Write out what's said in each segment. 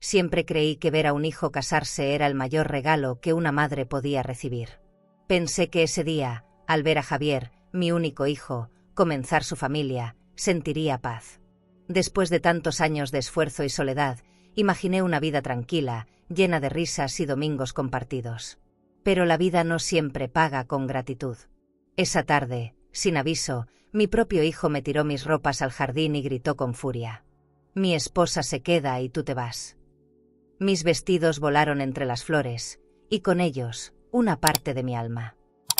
Siempre creí que ver a un hijo casarse era el mayor regalo que una madre podía recibir. Pensé que ese día, al ver a Javier, mi único hijo, comenzar su familia, sentiría paz. Después de tantos años de esfuerzo y soledad, imaginé una vida tranquila, llena de risas y domingos compartidos. Pero la vida no siempre paga con gratitud. Esa tarde, sin aviso, mi propio hijo me tiró mis ropas al jardín y gritó con furia: «Mi esposa se queda y tú te vas». Mis vestidos volaron entre las flores, y con ellos, una parte de mi alma.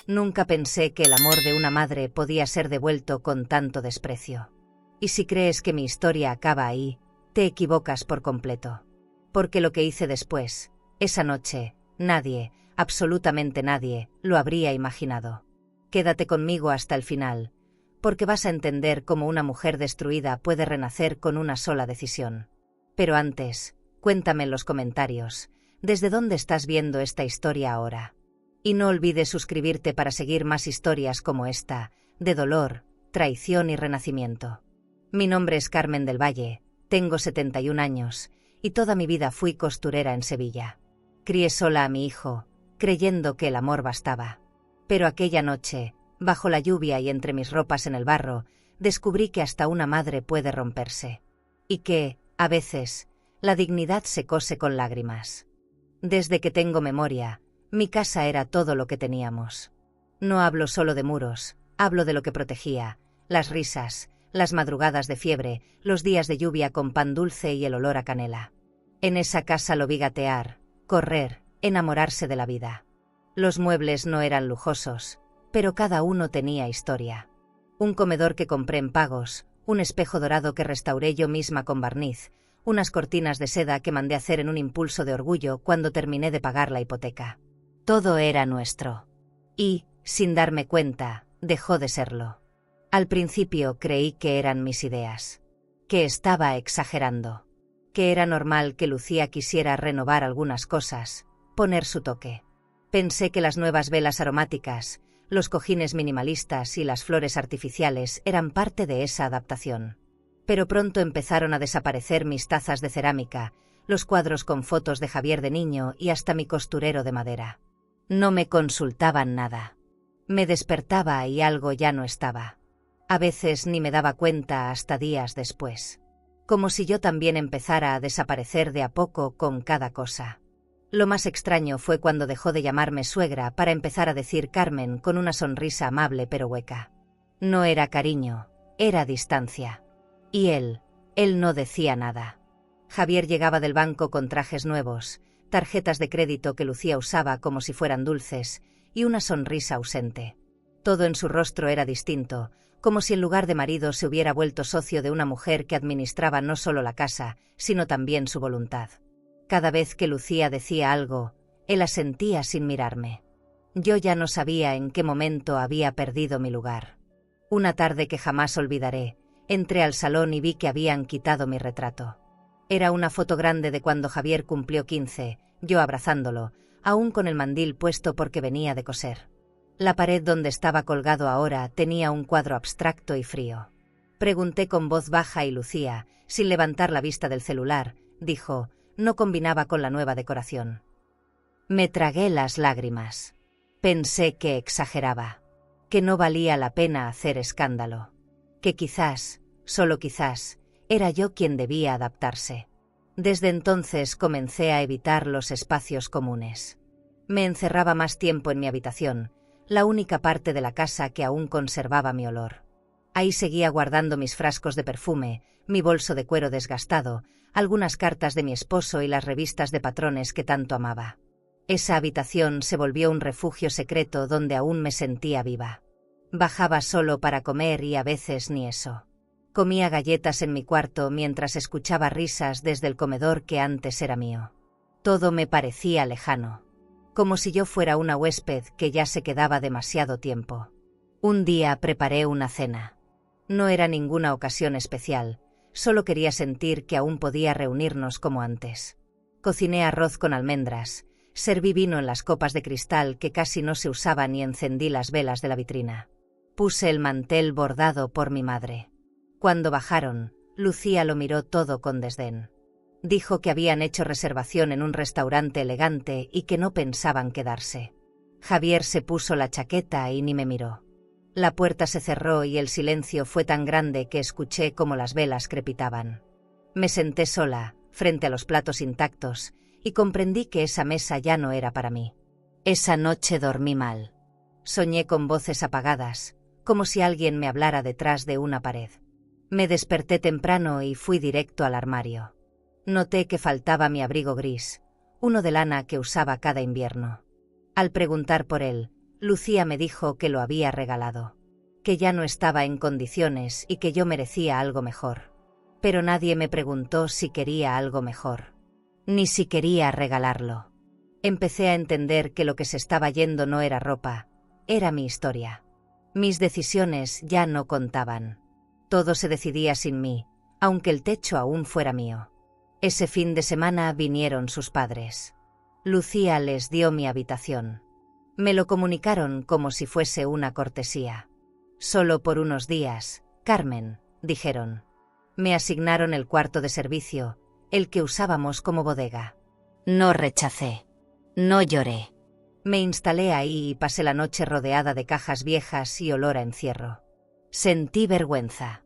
Nunca pensé que el amor de una madre podía ser devuelto con tanto desprecio. Y si crees que mi historia acaba ahí, te equivocas por completo. Porque lo que hice después, esa noche, nadie, absolutamente nadie, lo habría imaginado. Quédate conmigo hasta el final, porque vas a entender cómo una mujer destruida puede renacer con una sola decisión. Pero antes, cuéntame en los comentarios, ¿desde dónde estás viendo esta historia ahora? Y no olvides suscribirte para seguir más historias como esta, de dolor, traición y renacimiento. Mi nombre es Carmen del Valle, tengo 71 años, y toda mi vida fui costurera en Sevilla. Crié sola a mi hijo, creyendo que el amor bastaba. Pero aquella noche, bajo la lluvia y entre mis ropas en el barro, descubrí que hasta una madre puede romperse. Y que, a veces, la dignidad se cose con lágrimas. Desde que tengo memoria, mi casa era todo lo que teníamos. No hablo solo de muros, hablo de lo que protegía, las risas, las madrugadas de fiebre, los días de lluvia con pan dulce y el olor a canela. En esa casa lo vi gatear, correr, enamorarse de la vida. Los muebles no eran lujosos, pero cada uno tenía historia. Un comedor que compré en pagos, un espejo dorado que restauré yo misma con barniz, unas cortinas de seda que mandé hacer en un impulso de orgullo cuando terminé de pagar la hipoteca. Todo era nuestro. Y, sin darme cuenta, dejó de serlo. Al principio creí que eran mis ideas, que estaba exagerando, que era normal que Lucía quisiera renovar algunas cosas, poner su toque. Pensé que las nuevas velas aromáticas, los cojines minimalistas y las flores artificiales eran parte de esa adaptación. Pero pronto empezaron a desaparecer mis tazas de cerámica, los cuadros con fotos de Javier de niño y hasta mi costurero de madera. No me consultaban nada. Me despertaba y algo ya no estaba. A veces ni me daba cuenta hasta días después. Como si yo también empezara a desaparecer de a poco con cada cosa. Lo más extraño fue cuando dejó de llamarme suegra para empezar a decir Carmen con una sonrisa amable pero hueca. No era cariño, era distancia. Y él no decía nada. Javier llegaba del banco con trajes nuevos, tarjetas de crédito que Lucía usaba como si fueran dulces, y una sonrisa ausente. Todo en su rostro era distinto, como si en lugar de marido se hubiera vuelto socio de una mujer que administraba no solo la casa, sino también su voluntad. Cada vez que Lucía decía algo, él asentía sin mirarme. Yo ya no sabía en qué momento había perdido mi lugar. Una tarde que jamás olvidaré, entré al salón y vi que habían quitado mi retrato. Era una foto grande de cuando Javier cumplió 15, yo abrazándolo, aún con el mandil puesto porque venía de coser. La pared donde estaba colgado ahora tenía un cuadro abstracto y frío. Pregunté con voz baja y Lucía, sin levantar la vista del celular, dijo, no combinaba con la nueva decoración. Me tragué las lágrimas. Pensé que exageraba, que no valía la pena hacer escándalo, que quizás, solo quizás, era yo quien debía adaptarse. Desde entonces comencé a evitar los espacios comunes. Me encerraba más tiempo en mi habitación, la única parte de la casa que aún conservaba mi olor. Ahí seguía guardando mis frascos de perfume, mi bolso de cuero desgastado, algunas cartas de mi esposo y las revistas de patrones que tanto amaba. Esa habitación se volvió un refugio secreto donde aún me sentía viva. Bajaba solo para comer y a veces ni eso. Comía galletas en mi cuarto mientras escuchaba risas desde el comedor que antes era mío. Todo me parecía lejano, como si yo fuera una huésped que ya se quedaba demasiado tiempo. Un día preparé una cena. No era ninguna ocasión especial, solo quería sentir que aún podía reunirnos como antes. Cociné arroz con almendras, serví vino en las copas de cristal que casi no se usaban y encendí las velas de la vitrina. Puse el mantel bordado por mi madre. Cuando bajaron, Lucía lo miró todo con desdén. Dijo que habían hecho reservación en un restaurante elegante y que no pensaban quedarse. Javier se puso la chaqueta y ni me miró. La puerta se cerró y el silencio fue tan grande que escuché cómo las velas crepitaban. Me senté sola, frente a los platos intactos, y comprendí que esa mesa ya no era para mí. Esa noche dormí mal. Soñé con voces apagadas, como si alguien me hablara detrás de una pared. Me desperté temprano y fui directo al armario. Noté que faltaba mi abrigo gris, uno de lana que usaba cada invierno. Al preguntar por él, Lucía me dijo que lo había regalado, que ya no estaba en condiciones y que yo merecía algo mejor. Pero nadie me preguntó si quería algo mejor, ni si quería regalarlo. Empecé a entender que lo que se estaba yendo no era ropa, era mi historia. Mis decisiones ya no contaban. Todo se decidía sin mí, aunque el techo aún fuera mío. Ese fin de semana vinieron sus padres. Lucía les dio mi habitación. Me lo comunicaron como si fuese una cortesía. Solo por unos días, Carmen, dijeron. Me asignaron el cuarto de servicio, el que usábamos como bodega. No rechacé. No lloré. Me instalé ahí y pasé la noche rodeada de cajas viejas y olor a encierro. Sentí vergüenza.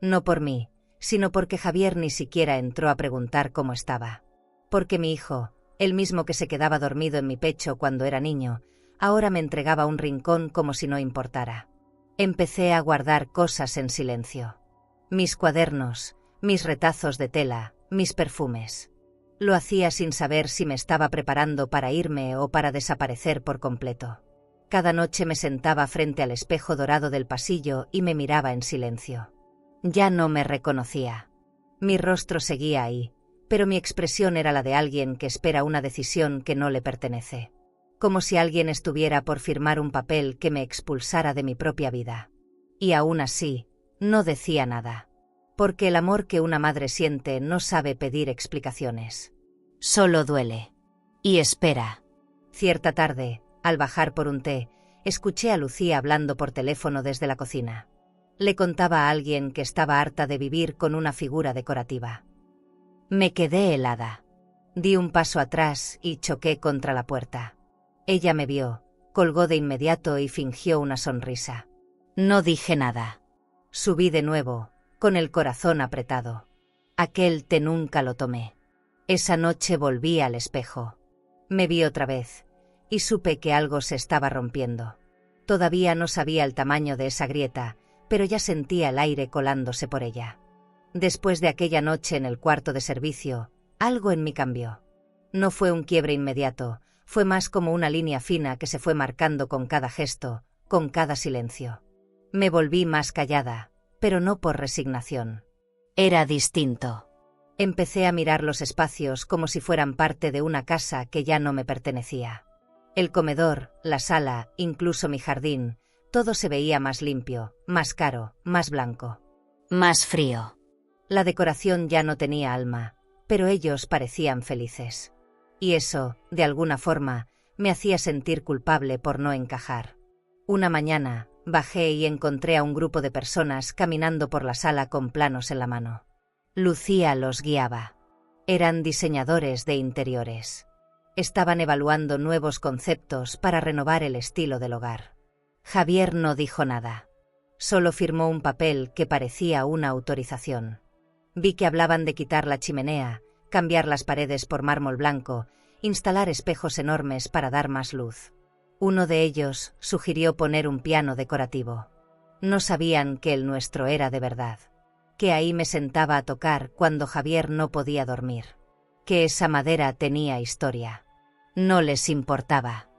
No por mí, sino porque Javier ni siquiera entró a preguntar cómo estaba. Porque mi hijo, el mismo que se quedaba dormido en mi pecho cuando era niño, ahora me entregaba un rincón como si no importara. Empecé a guardar cosas en silencio. Mis cuadernos, mis retazos de tela, mis perfumes. Lo hacía sin saber si me estaba preparando para irme o para desaparecer por completo. Cada noche me sentaba frente al espejo dorado del pasillo y me miraba en silencio. Ya no me reconocía. Mi rostro seguía ahí, pero mi expresión era la de alguien que espera una decisión que no le pertenece. Como si alguien estuviera por firmar un papel que me expulsara de mi propia vida. Y aún así, no decía nada. Porque el amor que una madre siente no sabe pedir explicaciones. Solo duele. Y espera. Cierta tarde, al bajar por un té, escuché a Lucía hablando por teléfono desde la cocina. Le contaba a alguien que estaba harta de vivir con una figura decorativa. Me quedé helada. Di un paso atrás y choqué contra la puerta. Ella me vio, colgó de inmediato y fingió una sonrisa. No dije nada. Subí de nuevo, con el corazón apretado. Aquel té nunca lo tomé. Esa noche volví al espejo. Me vi otra vez, y supe que algo se estaba rompiendo. Todavía no sabía el tamaño de esa grieta, pero ya sentía el aire colándose por ella. Después de aquella noche en el cuarto de servicio, algo en mí cambió. No fue un quiebre inmediato, fue más como una línea fina que se fue marcando con cada gesto, con cada silencio. Me volví más callada, pero no por resignación. Era distinto. Empecé a mirar los espacios como si fueran parte de una casa que ya no me pertenecía. El comedor, la sala, incluso mi jardín, todo se veía más limpio, más caro, más blanco. Más frío. La decoración ya no tenía alma, pero ellos parecían felices. Y eso, de alguna forma, me hacía sentir culpable por no encajar. Una mañana, bajé y encontré a un grupo de personas caminando por la sala con planos en la mano. Lucía los guiaba. Eran diseñadores de interiores. Estaban evaluando nuevos conceptos para renovar el estilo del hogar. Javier no dijo nada. Solo firmó un papel que parecía una autorización. Vi que hablaban de quitar la chimenea, cambiar las paredes por mármol blanco, instalar espejos enormes para dar más luz. Uno de ellos sugirió poner un piano decorativo. No sabían que el nuestro era de verdad. Que ahí me sentaba a tocar cuando Javier no podía dormir. Que esa madera tenía historia. No les importaba.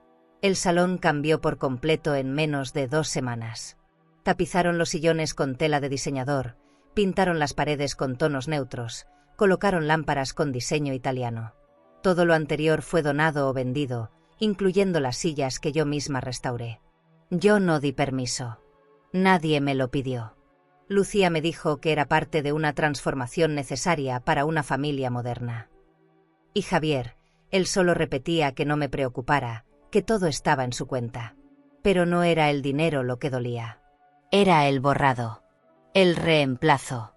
El salón cambió por completo en menos de 2 semanas. Tapizaron los sillones con tela de diseñador, pintaron las paredes con tonos neutros, colocaron lámparas con diseño italiano. Todo lo anterior fue donado o vendido, incluyendo las sillas que yo misma restauré. Yo no di permiso. Nadie me lo pidió. Lucía me dijo que era parte de una transformación necesaria para una familia moderna. Y Javier, él solo repetía que no me preocupara, que todo estaba en su cuenta. Pero no era el dinero lo que dolía. Era el borrado. El reemplazo.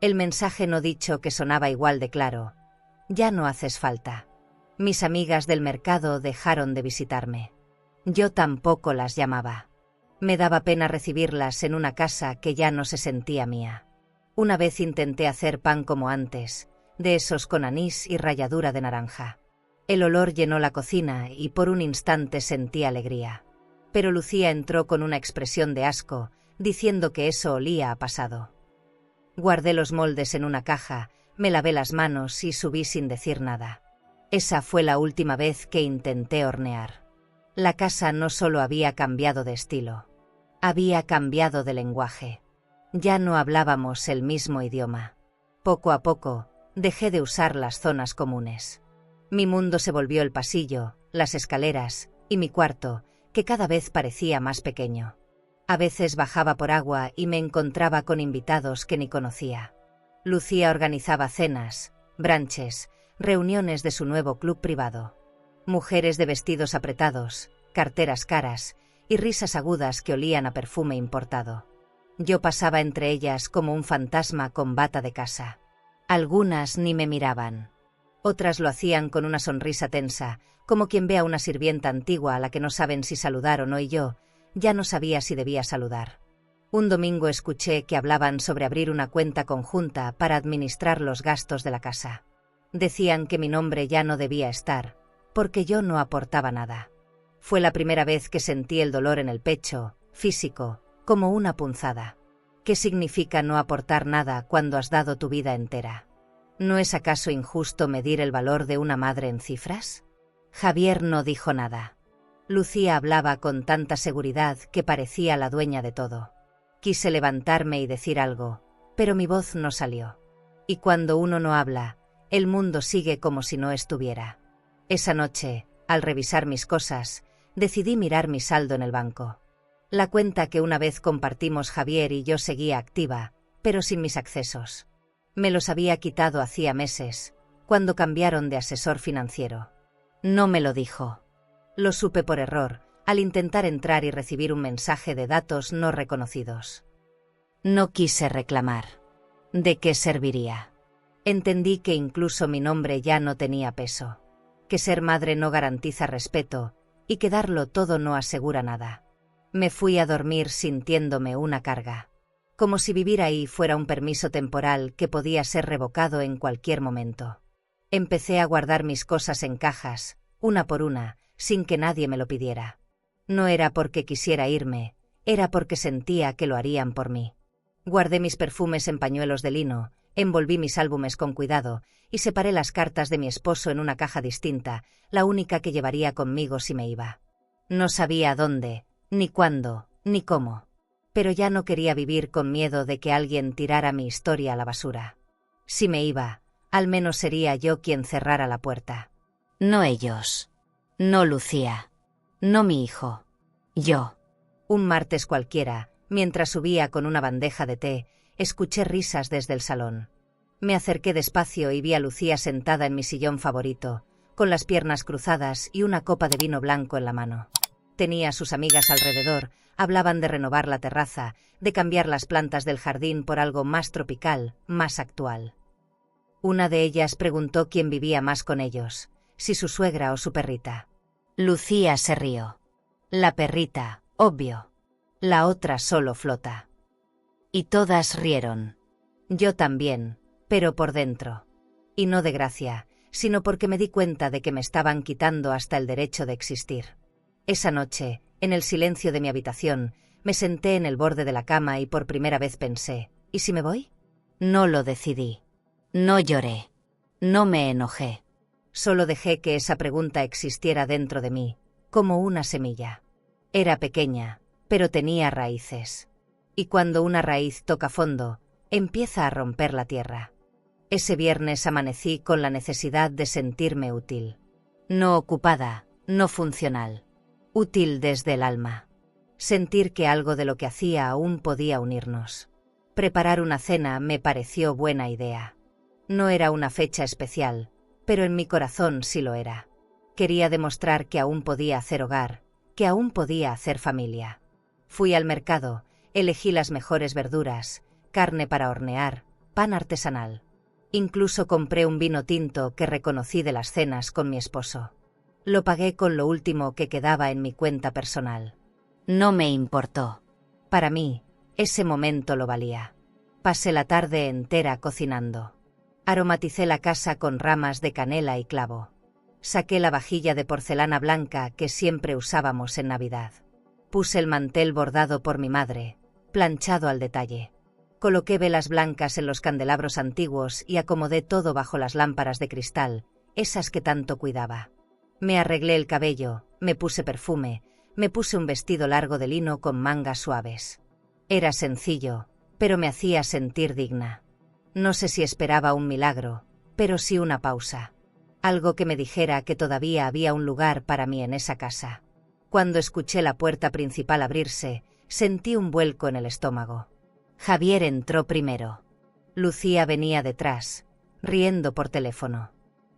El mensaje no dicho que sonaba igual de claro. Ya no haces falta. Mis amigas del mercado dejaron de visitarme. Yo tampoco las llamaba. Me daba pena recibirlas en una casa que ya no se sentía mía. Una vez intenté hacer pan como antes, de esos con anís y ralladura de naranja. El olor llenó la cocina y por un instante sentí alegría. Pero Lucía entró con una expresión de asco, diciendo que eso olía a pasado. Guardé los moldes en una caja, me lavé las manos y subí sin decir nada. Esa fue la última vez que intenté hornear. La casa no solo había cambiado de estilo, había cambiado de lenguaje. Ya no hablábamos el mismo idioma. Poco a poco, dejé de usar las zonas comunes. Mi mundo se volvió el pasillo, las escaleras y mi cuarto, que cada vez parecía más pequeño. A veces bajaba por agua y me encontraba con invitados que ni conocía. Lucía organizaba cenas, brunches, reuniones de su nuevo club privado. Mujeres de vestidos apretados, carteras caras y risas agudas que olían a perfume importado. Yo pasaba entre ellas como un fantasma con bata de casa. Algunas ni me miraban. Otras lo hacían con una sonrisa tensa, como quien ve a una sirvienta antigua a la que no saben si saludar o no, y yo ya no sabía si debía saludar. Un domingo escuché que hablaban sobre abrir una cuenta conjunta para administrar los gastos de la casa. Decían que mi nombre ya no debía estar, porque yo no aportaba nada. Fue la primera vez que sentí el dolor en el pecho, físico, como una punzada. ¿Qué significa no aportar nada cuando has dado tu vida entera? ¿No es acaso injusto medir el valor de una madre en cifras? Javier no dijo nada. Lucía hablaba con tanta seguridad que parecía la dueña de todo. Quise levantarme y decir algo, pero mi voz no salió. Y cuando uno no habla, el mundo sigue como si no estuviera. Esa noche, al revisar mis cosas, decidí mirar mi saldo en el banco. La cuenta que una vez compartimos Javier y yo seguía activa, pero sin mis accesos. Me los había quitado hacía meses, cuando cambiaron de asesor financiero. No me lo dijo. Lo supe por error, al intentar entrar y recibir un mensaje de datos no reconocidos. No quise reclamar. ¿De qué serviría? Entendí que incluso mi nombre ya no tenía peso, que ser madre no garantiza respeto y que darlo todo no asegura nada. Me fui a dormir sintiéndome una carga, como si vivir ahí fuera un permiso temporal que podía ser revocado en cualquier momento. Empecé a guardar mis cosas en cajas, una por una, sin que nadie me lo pidiera. No era porque quisiera irme, era porque sentía que lo harían por mí. Guardé mis perfumes en pañuelos de lino, envolví mis álbumes con cuidado y separé las cartas de mi esposo en una caja distinta, la única que llevaría conmigo si me iba. No sabía dónde, ni cuándo, ni cómo. Pero ya no quería vivir con miedo de que alguien tirara mi historia a la basura. Si me iba, al menos sería yo quien cerrara la puerta. No ellos. No Lucía. No mi hijo. Yo. Un martes cualquiera, mientras subía con una bandeja de té, escuché risas desde el salón. Me acerqué despacio y vi a Lucía sentada en mi sillón favorito, con las piernas cruzadas y una copa de vino blanco en la mano. Tenía a sus amigas alrededor, hablaban de renovar la terraza, de cambiar las plantas del jardín por algo más tropical, más actual. Una de ellas preguntó quién vivía más con ellos, si su suegra o su perrita. Lucía se rió. La perrita, obvio. La otra solo flota. Y todas rieron. Yo también, pero por dentro. Y no de gracia, sino porque me di cuenta de que me estaban quitando hasta el derecho de existir. Esa noche, en el silencio de mi habitación, me senté en el borde de la cama y por primera vez pensé, ¿y si me voy? No lo decidí. No lloré. No me enojé. Solo dejé que esa pregunta existiera dentro de mí, como una semilla. Era pequeña, pero tenía raíces. Y cuando una raíz toca fondo, empieza a romper la tierra. Ese viernes amanecí con la necesidad de sentirme útil. No ocupada, no funcional. Útil desde el alma. Sentir que algo de lo que hacía aún podía unirnos. Preparar una cena me pareció buena idea. No era una fecha especial, pero en mi corazón sí lo era. Quería demostrar que aún podía hacer hogar, que aún podía hacer familia. Fui al mercado, elegí las mejores verduras, carne para hornear, pan artesanal. Incluso compré un vino tinto que reconocí de las cenas con mi esposo. Lo pagué con lo último que quedaba en mi cuenta personal. No me importó. Para mí, ese momento lo valía. Pasé la tarde entera cocinando. Aromaticé la casa con ramas de canela y clavo. Saqué la vajilla de porcelana blanca que siempre usábamos en Navidad. Puse el mantel bordado por mi madre, planchado al detalle. Coloqué velas blancas en los candelabros antiguos y acomodé todo bajo las lámparas de cristal, esas que tanto cuidaba. Me arreglé el cabello, me puse perfume, me puse un vestido largo de lino con mangas suaves. Era sencillo, pero me hacía sentir digna. No sé si esperaba un milagro, pero sí una pausa. Algo que me dijera que todavía había un lugar para mí en esa casa. Cuando escuché la puerta principal abrirse, sentí un vuelco en el estómago. Javier entró primero. Lucía venía detrás, riendo por teléfono.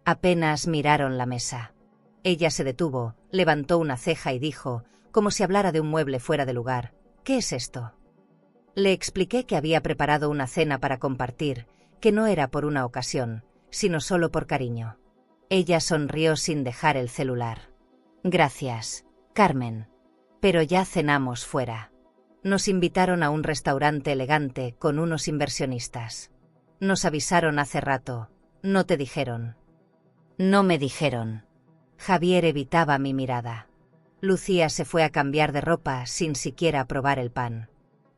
Apenas miraron la mesa. Ella se detuvo, levantó una ceja y dijo, como si hablara de un mueble fuera de lugar, «¿Qué es esto?». Le expliqué que había preparado una cena para compartir, que no era por una ocasión, sino solo por cariño. Ella sonrió sin dejar el celular. «Gracias, Carmen. Pero ya cenamos fuera». Nos invitaron a un restaurante elegante con unos inversionistas. Nos avisaron hace rato. No te dijeron. No me dijeron. Javier evitaba mi mirada. Lucía se fue a cambiar de ropa sin siquiera probar el pan.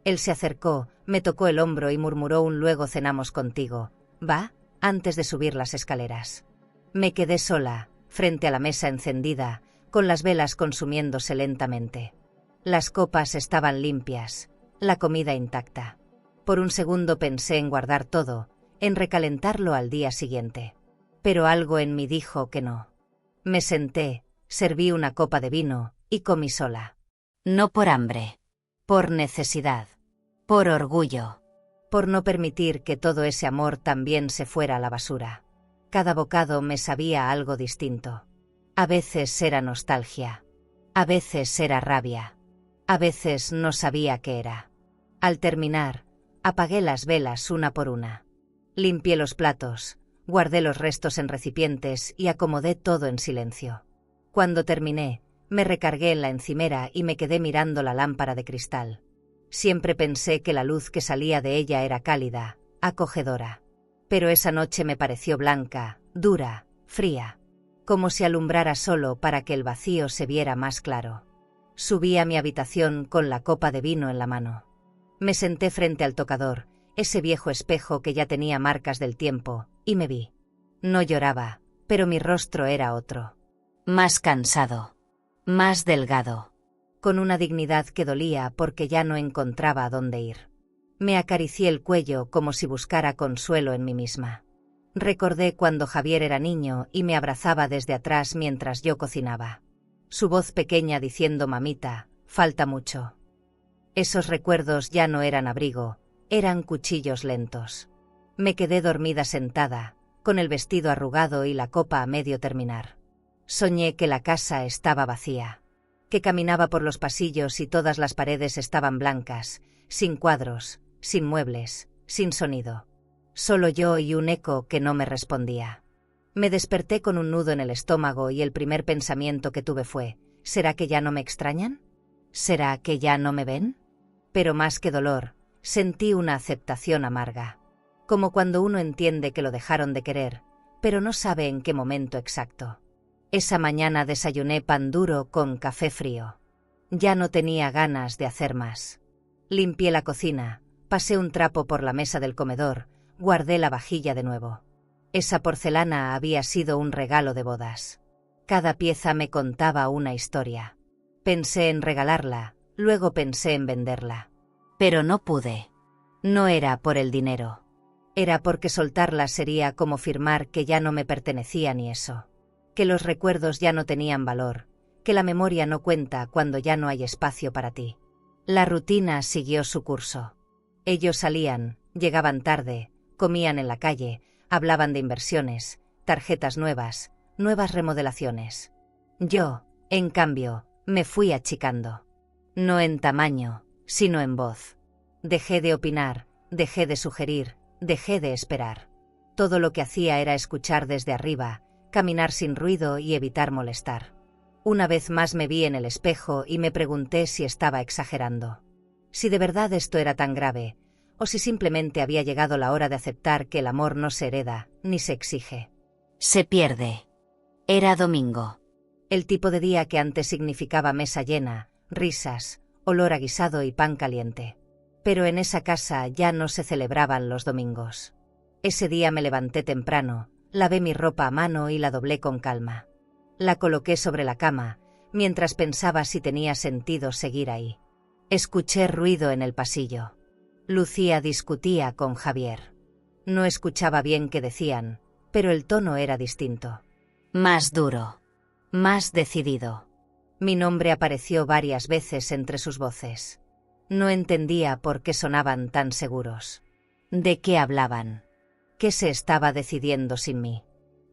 Él se acercó, me tocó el hombro y murmuró un «luego cenamos contigo», ¿va?, antes de subir las escaleras. Me quedé sola, frente a la mesa encendida, con las velas consumiéndose lentamente. Las copas estaban limpias, la comida intacta. Por un segundo pensé en guardar todo, en recalentarlo al día siguiente. Pero algo en mí dijo que no. Me senté, serví una copa de vino y comí sola. No por hambre, por necesidad, por orgullo, por no permitir que todo ese amor también se fuera a la basura. Cada bocado me sabía algo distinto. A veces era nostalgia, a veces era rabia, a veces no sabía qué era. Al terminar, apagué las velas una por una. Limpié los platos, guardé los restos en recipientes y acomodé todo en silencio. Cuando terminé, me recargué en la encimera y me quedé mirando la lámpara de cristal. Siempre pensé que la luz que salía de ella era cálida, acogedora. Pero esa noche me pareció blanca, dura, fría, como si alumbrara solo para que el vacío se viera más claro. Subí a mi habitación con la copa de vino en la mano. Me senté frente al tocador, ese viejo espejo que ya tenía marcas del tiempo, y me vi. No lloraba, pero mi rostro era otro. Más cansado, más delgado, con una dignidad que dolía porque ya no encontraba a dónde ir. Me acaricié el cuello como si buscara consuelo en mí misma. Recordé cuando Javier era niño y me abrazaba desde atrás mientras yo cocinaba. Su voz pequeña diciendo «mamita, falta mucho». Esos recuerdos ya no eran abrigo, eran cuchillos lentos. Me quedé dormida sentada, con el vestido arrugado y la copa a medio terminar. Soñé que la casa estaba vacía, que caminaba por los pasillos y todas las paredes estaban blancas, sin cuadros, sin muebles, sin sonido. Solo yo y un eco que no me respondía. Me desperté con un nudo en el estómago y el primer pensamiento que tuve fue, ¿será que ya no me extrañan? ¿Será que ya no me ven? Pero más que dolor, sentí una aceptación amarga. Como cuando uno entiende que lo dejaron de querer, pero no sabe en qué momento exacto. Esa mañana desayuné pan duro con café frío. Ya no tenía ganas de hacer más. Limpié la cocina, pasé un trapo por la mesa del comedor, guardé la vajilla de nuevo. Esa porcelana había sido un regalo de bodas. Cada pieza me contaba una historia. Pensé en regalarla, luego pensé en venderla. Pero no pude. No era por el dinero. Era porque soltarla sería como firmar que ya no me pertenecía ni eso. Que los recuerdos ya no tenían valor, que la memoria no cuenta cuando ya no hay espacio para ti. La rutina siguió su curso. Ellos salían, llegaban tarde, comían en la calle, hablaban de inversiones, tarjetas nuevas, nuevas remodelaciones. Yo, en cambio, me fui achicando. No en tamaño, sino en voz. Dejé de opinar, dejé de sugerir, dejé de esperar. Todo lo que hacía era escuchar desde arriba, caminar sin ruido y evitar molestar. Una vez más me vi en el espejo y me pregunté si estaba exagerando. Si de verdad esto era tan grave, o si simplemente había llegado la hora de aceptar que el amor no se hereda, ni se exige. Se pierde. Era domingo. El tipo de día que antes significaba mesa llena, risas, olor a guisado y pan caliente. Pero en esa casa ya no se celebraban los domingos. Ese día me levanté temprano, lavé mi ropa a mano y la doblé con calma. La coloqué sobre la cama, mientras pensaba si tenía sentido seguir ahí. Escuché ruido en el pasillo. Lucía discutía con Javier. No escuchaba bien qué decían, pero el tono era distinto. Más duro. Más decidido. Mi nombre apareció varias veces entre sus voces. No entendía por qué sonaban tan seguros. ¿De qué hablaban? ¿Qué se estaba decidiendo sin mí?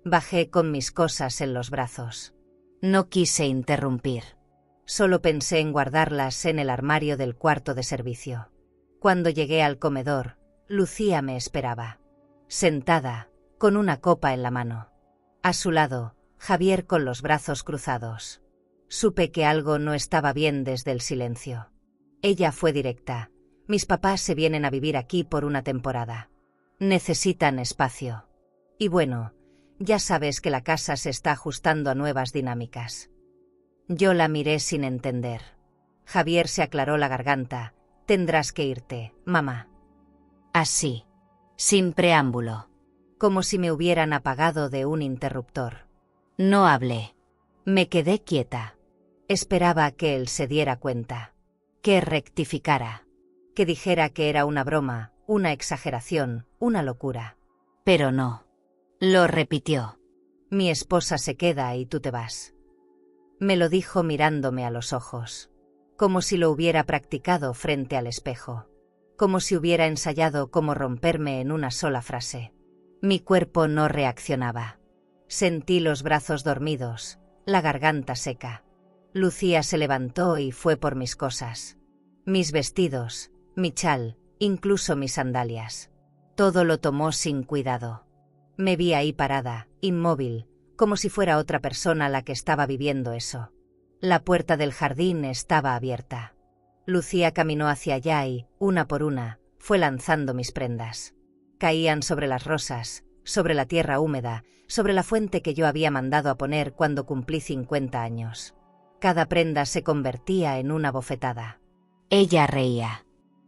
Bajé con mis cosas en los brazos. No quise interrumpir. Solo pensé en guardarlas en el armario del cuarto de servicio. Cuando llegué al comedor, Lucía me esperaba. Sentada, con una copa en la mano. A su lado, Javier con los brazos cruzados. Supe que algo no estaba bien desde el silencio. Ella fue directa. Mis papás se vienen a vivir aquí por una temporada. Necesitan espacio. Y bueno, ya sabes que la casa se está ajustando a nuevas dinámicas. Yo la miré sin entender. Javier se aclaró la garganta. Tendrás que irte, mamá. Así, sin preámbulo. Como si me hubieran apagado de un interruptor. No hablé. Me quedé quieta. Esperaba que él se diera cuenta. Que rectificara. Que dijera que era una broma, una exageración, una locura. Pero no. Lo repitió. Mi esposa se queda y tú te vas. Me lo dijo mirándome a los ojos. Como si lo hubiera practicado frente al espejo. Como si hubiera ensayado cómo romperme en una sola frase. Mi cuerpo no reaccionaba. Sentí los brazos dormidos, la garganta seca. Lucía se levantó y fue por mis cosas. Mis vestidos, mi chal, incluso mis sandalias. Todo lo tomó sin cuidado. Me vi ahí parada, inmóvil, como si fuera otra persona la que estaba viviendo eso. La puerta del jardín estaba abierta. Lucía caminó hacia allá y, una por una, fue lanzando mis prendas. Caían sobre las rosas, sobre la tierra húmeda, sobre la fuente que yo había mandado a poner cuando cumplí 50 años. Cada prenda se convertía en una bofetada. Ella reía.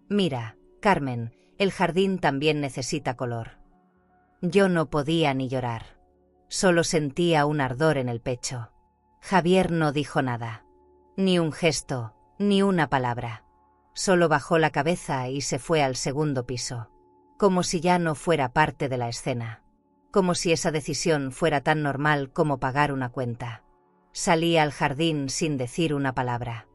Mira, Carmen, el jardín también necesita color. Yo no podía ni llorar. Solo sentía un ardor en el pecho. Javier no dijo nada. Ni un gesto, ni una palabra. Solo bajó la cabeza y se fue al segundo piso. Como si ya no fuera parte de la escena. Como si esa decisión fuera tan normal como pagar una cuenta. Salí al jardín sin decir una palabra.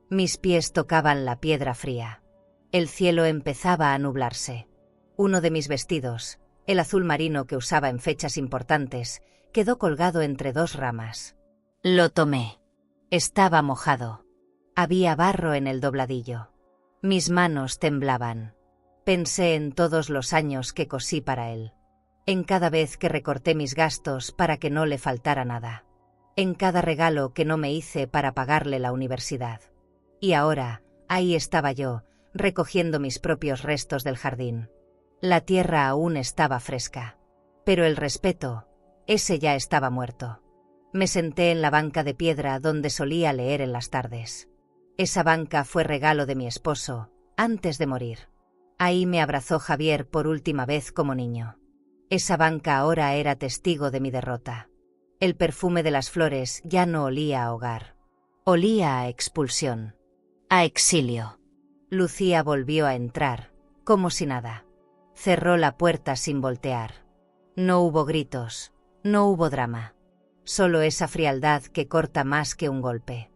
Mis pies tocaban la piedra fría. El cielo empezaba a nublarse. Uno de mis vestidos, el azul marino que usaba en fechas importantes, quedó colgado entre dos ramas. Lo tomé. Estaba mojado. Había barro en el dobladillo. Mis manos temblaban. Pensé en todos los años que cosí para él. En cada vez que recorté mis gastos para que no le faltara nada. En cada regalo que no me hice para pagarle la universidad. Y ahora, ahí estaba yo, recogiendo mis propios restos del jardín. La tierra aún estaba fresca. Pero el respeto, ese ya estaba muerto. Me senté en la banca de piedra donde solía leer en las tardes. Esa banca fue regalo de mi esposo, antes de morir. Ahí me abrazó Javier por última vez como niño. Esa banca ahora era testigo de mi derrota. El perfume de las flores ya no olía a hogar. Olía a expulsión. A exilio. Lucía volvió a entrar, como si nada. Cerró la puerta sin voltear. No hubo gritos, no hubo drama. Solo esa frialdad que corta más que un golpe.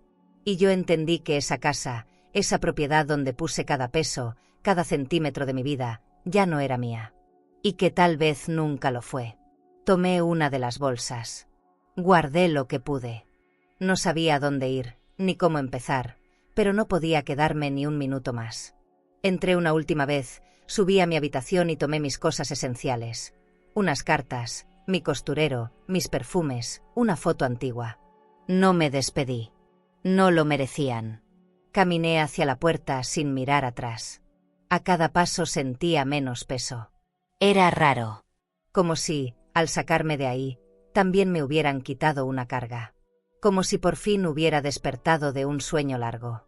Y yo entendí que esa casa, esa propiedad donde puse cada peso, cada centímetro de mi vida, ya no era mía. Y que tal vez nunca lo fue. Tomé una de las bolsas. Guardé lo que pude. No sabía dónde ir, ni cómo empezar, pero no podía quedarme ni un minuto más. Entré una última vez, subí a mi habitación y tomé mis cosas esenciales. Unas cartas, mi costurero, mis perfumes, una foto antigua. No me despedí. No lo merecían. Caminé hacia la puerta sin mirar atrás. A cada paso sentía menos peso. Era raro. Como si, al sacarme de ahí, también me hubieran quitado una carga. Como si por fin hubiera despertado de un sueño largo.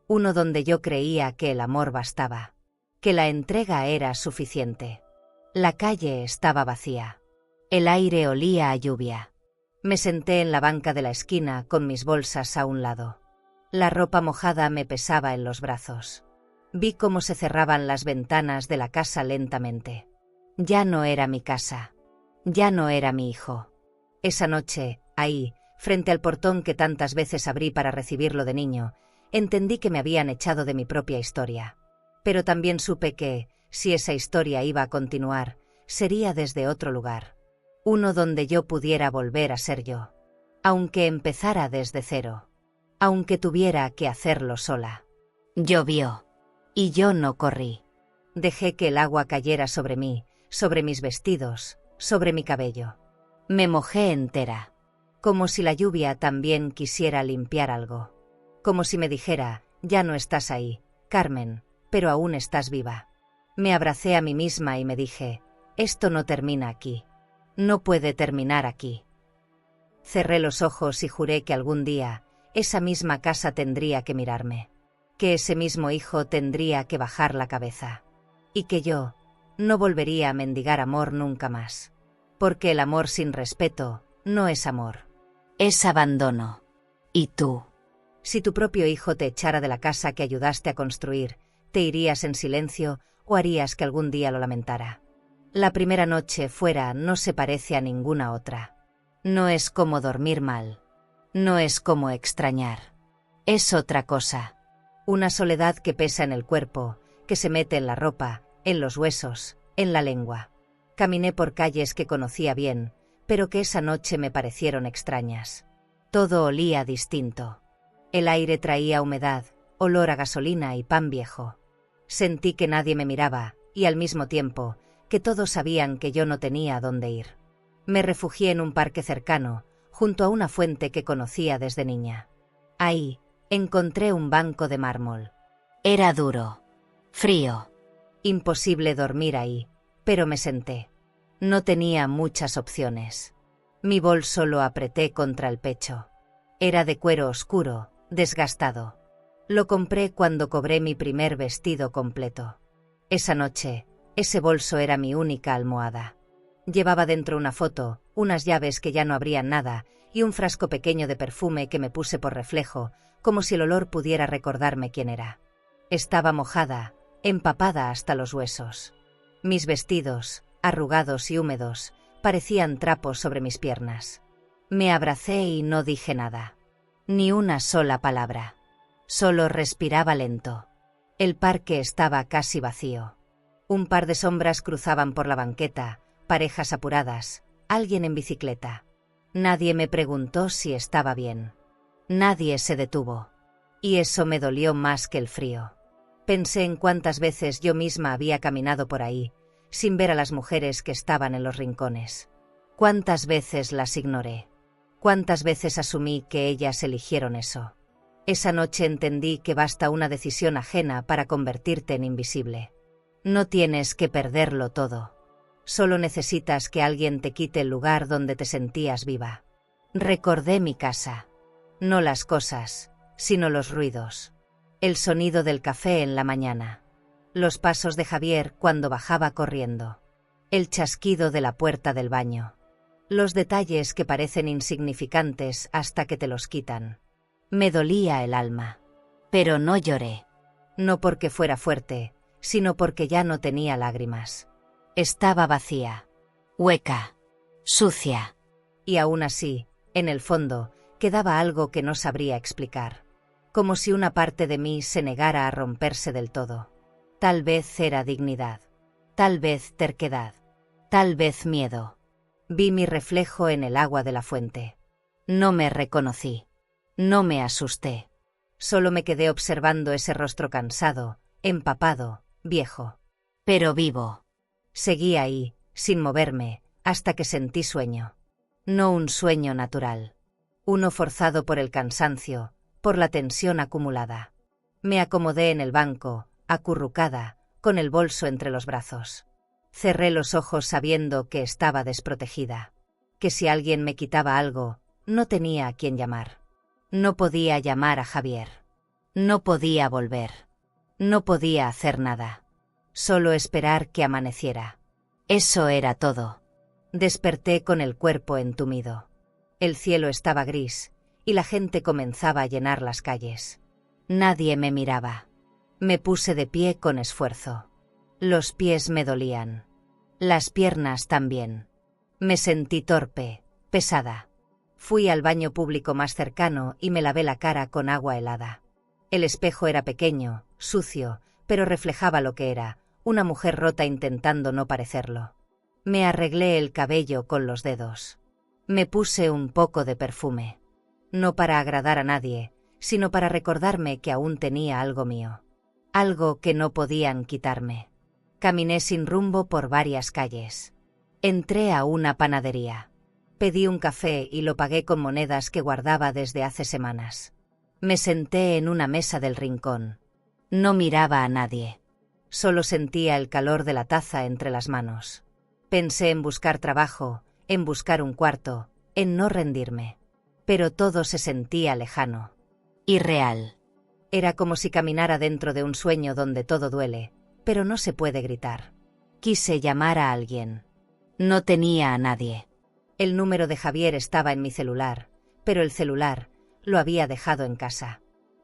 Uno donde yo creía que el amor bastaba. Que la entrega era suficiente. La calle estaba vacía. El aire olía a lluvia. Me senté en la banca de la esquina con mis bolsas a un lado. La ropa mojada me pesaba en los brazos. Vi cómo se cerraban las ventanas de la casa lentamente. Ya no era mi casa. Ya no era mi hijo. Esa noche, ahí, frente al portón que tantas veces abrí para recibirlo de niño, entendí que me habían echado de mi propia historia. Pero también supe que, si esa historia iba a continuar, sería desde otro lugar. Uno donde yo pudiera volver a ser yo. Aunque empezara desde cero. Aunque tuviera que hacerlo sola. Llovió. Y yo no corrí. Dejé que el agua cayera sobre mí, sobre mis vestidos, sobre mi cabello. Me mojé entera. Como si la lluvia también quisiera limpiar algo. Como si me dijera, ya no estás ahí, Carmen, pero aún estás viva. Me abracé a mí misma y me dije, esto no termina aquí. No puede terminar aquí. Cerré los ojos y juré que algún día, esa misma casa tendría que mirarme. Que ese mismo hijo tendría que bajar la cabeza. Y que yo no volvería a mendigar amor nunca más. Porque el amor sin respeto no es amor. Es abandono. ¿Y tú? Si tu propio hijo te echara de la casa que ayudaste a construir, ¿te irías en silencio o harías que algún día lo lamentara? La primera noche fuera no se parece a ninguna otra. No es como dormir mal. No es como extrañar. Es otra cosa. Una soledad que pesa en el cuerpo, que se mete en la ropa, en los huesos, en la lengua. Caminé por calles que conocía bien, pero que esa noche me parecieron extrañas. Todo olía distinto. El aire traía humedad, olor a gasolina y pan viejo. Sentí que nadie me miraba, y al mismo tiempo, que todos sabían que yo no tenía dónde ir. Me refugié en un parque cercano, junto a una fuente que conocía desde niña. Ahí, encontré un banco de mármol. Era duro. Frío. Imposible dormir ahí, pero me senté. No tenía muchas opciones. Mi bolso lo apreté contra el pecho. Era de cuero oscuro, desgastado. Lo compré cuando cobré mi primer vestido completo. Esa noche, ese bolso era mi única almohada. Llevaba dentro una foto, unas llaves que ya no abrían nada, y un frasco pequeño de perfume que me puse por reflejo, como si el olor pudiera recordarme quién era. Estaba mojada, empapada hasta los huesos. Mis vestidos, arrugados y húmedos, parecían trapos sobre mis piernas. Me abracé y no dije nada. Ni una sola palabra. Solo respiraba lento. El parque estaba casi vacío. Un par de sombras cruzaban por la banqueta, parejas apuradas, alguien en bicicleta. Nadie me preguntó si estaba bien. Nadie se detuvo. Y eso me dolió más que el frío. Pensé en cuántas veces yo misma había caminado por ahí, sin ver a las mujeres que estaban en los rincones. Cuántas veces las ignoré. Cuántas veces asumí que ellas eligieron eso. Esa noche entendí que basta una decisión ajena para convertirte en invisible. No tienes que perderlo todo. Solo necesitas que alguien te quite el lugar donde te sentías viva. Recordé mi casa. No las cosas, sino los ruidos. El sonido del café en la mañana. Los pasos de Javier cuando bajaba corriendo. El chasquido de la puerta del baño. Los detalles que parecen insignificantes hasta que te los quitan. Me dolía el alma. Pero no lloré. No porque fuera fuerte, sino porque ya no tenía lágrimas. Estaba vacía. Hueca. Sucia. Y aún así, en el fondo, quedaba algo que no sabría explicar. Como si una parte de mí se negara a romperse del todo. Tal vez era dignidad. Tal vez terquedad. Tal vez miedo. Vi mi reflejo en el agua de la fuente. No me reconocí. No me asusté. Solo me quedé observando ese rostro cansado, empapado, viejo. Pero vivo. Seguí ahí, sin moverme, hasta que sentí sueño. No un sueño natural. Uno forzado por el cansancio, por la tensión acumulada. Me acomodé en el banco, acurrucada, con el bolso entre los brazos. Cerré los ojos sabiendo que estaba desprotegida, que si alguien me quitaba algo, no tenía a quién llamar. No podía llamar a Javier. No podía volver. No podía hacer nada. Solo esperar que amaneciera. Eso era todo. Desperté con el cuerpo entumido. El cielo estaba gris, y la gente comenzaba a llenar las calles. Nadie me miraba. Me puse de pie con esfuerzo. Los pies me dolían. Las piernas también. Me sentí torpe, pesada. Fui al baño público más cercano y me lavé la cara con agua helada. El espejo era pequeño, sucio, pero reflejaba lo que era, una mujer rota intentando no parecerlo. Me arreglé el cabello con los dedos. Me puse un poco de perfume. No para agradar a nadie, sino para recordarme que aún tenía algo mío. Algo que no podían quitarme. Caminé sin rumbo por varias calles. Entré a una panadería. Pedí un café y lo pagué con monedas que guardaba desde hace semanas. Me senté en una mesa del rincón. No miraba a nadie. Solo sentía el calor de la taza entre las manos. Pensé en buscar trabajo, en buscar un cuarto, en no rendirme. Pero todo se sentía lejano. Irreal. Era como si caminara dentro de un sueño donde todo duele, pero no se puede gritar. Quise llamar a alguien. No tenía a nadie. El número de Javier estaba en mi celular, pero el celular lo había dejado en casa.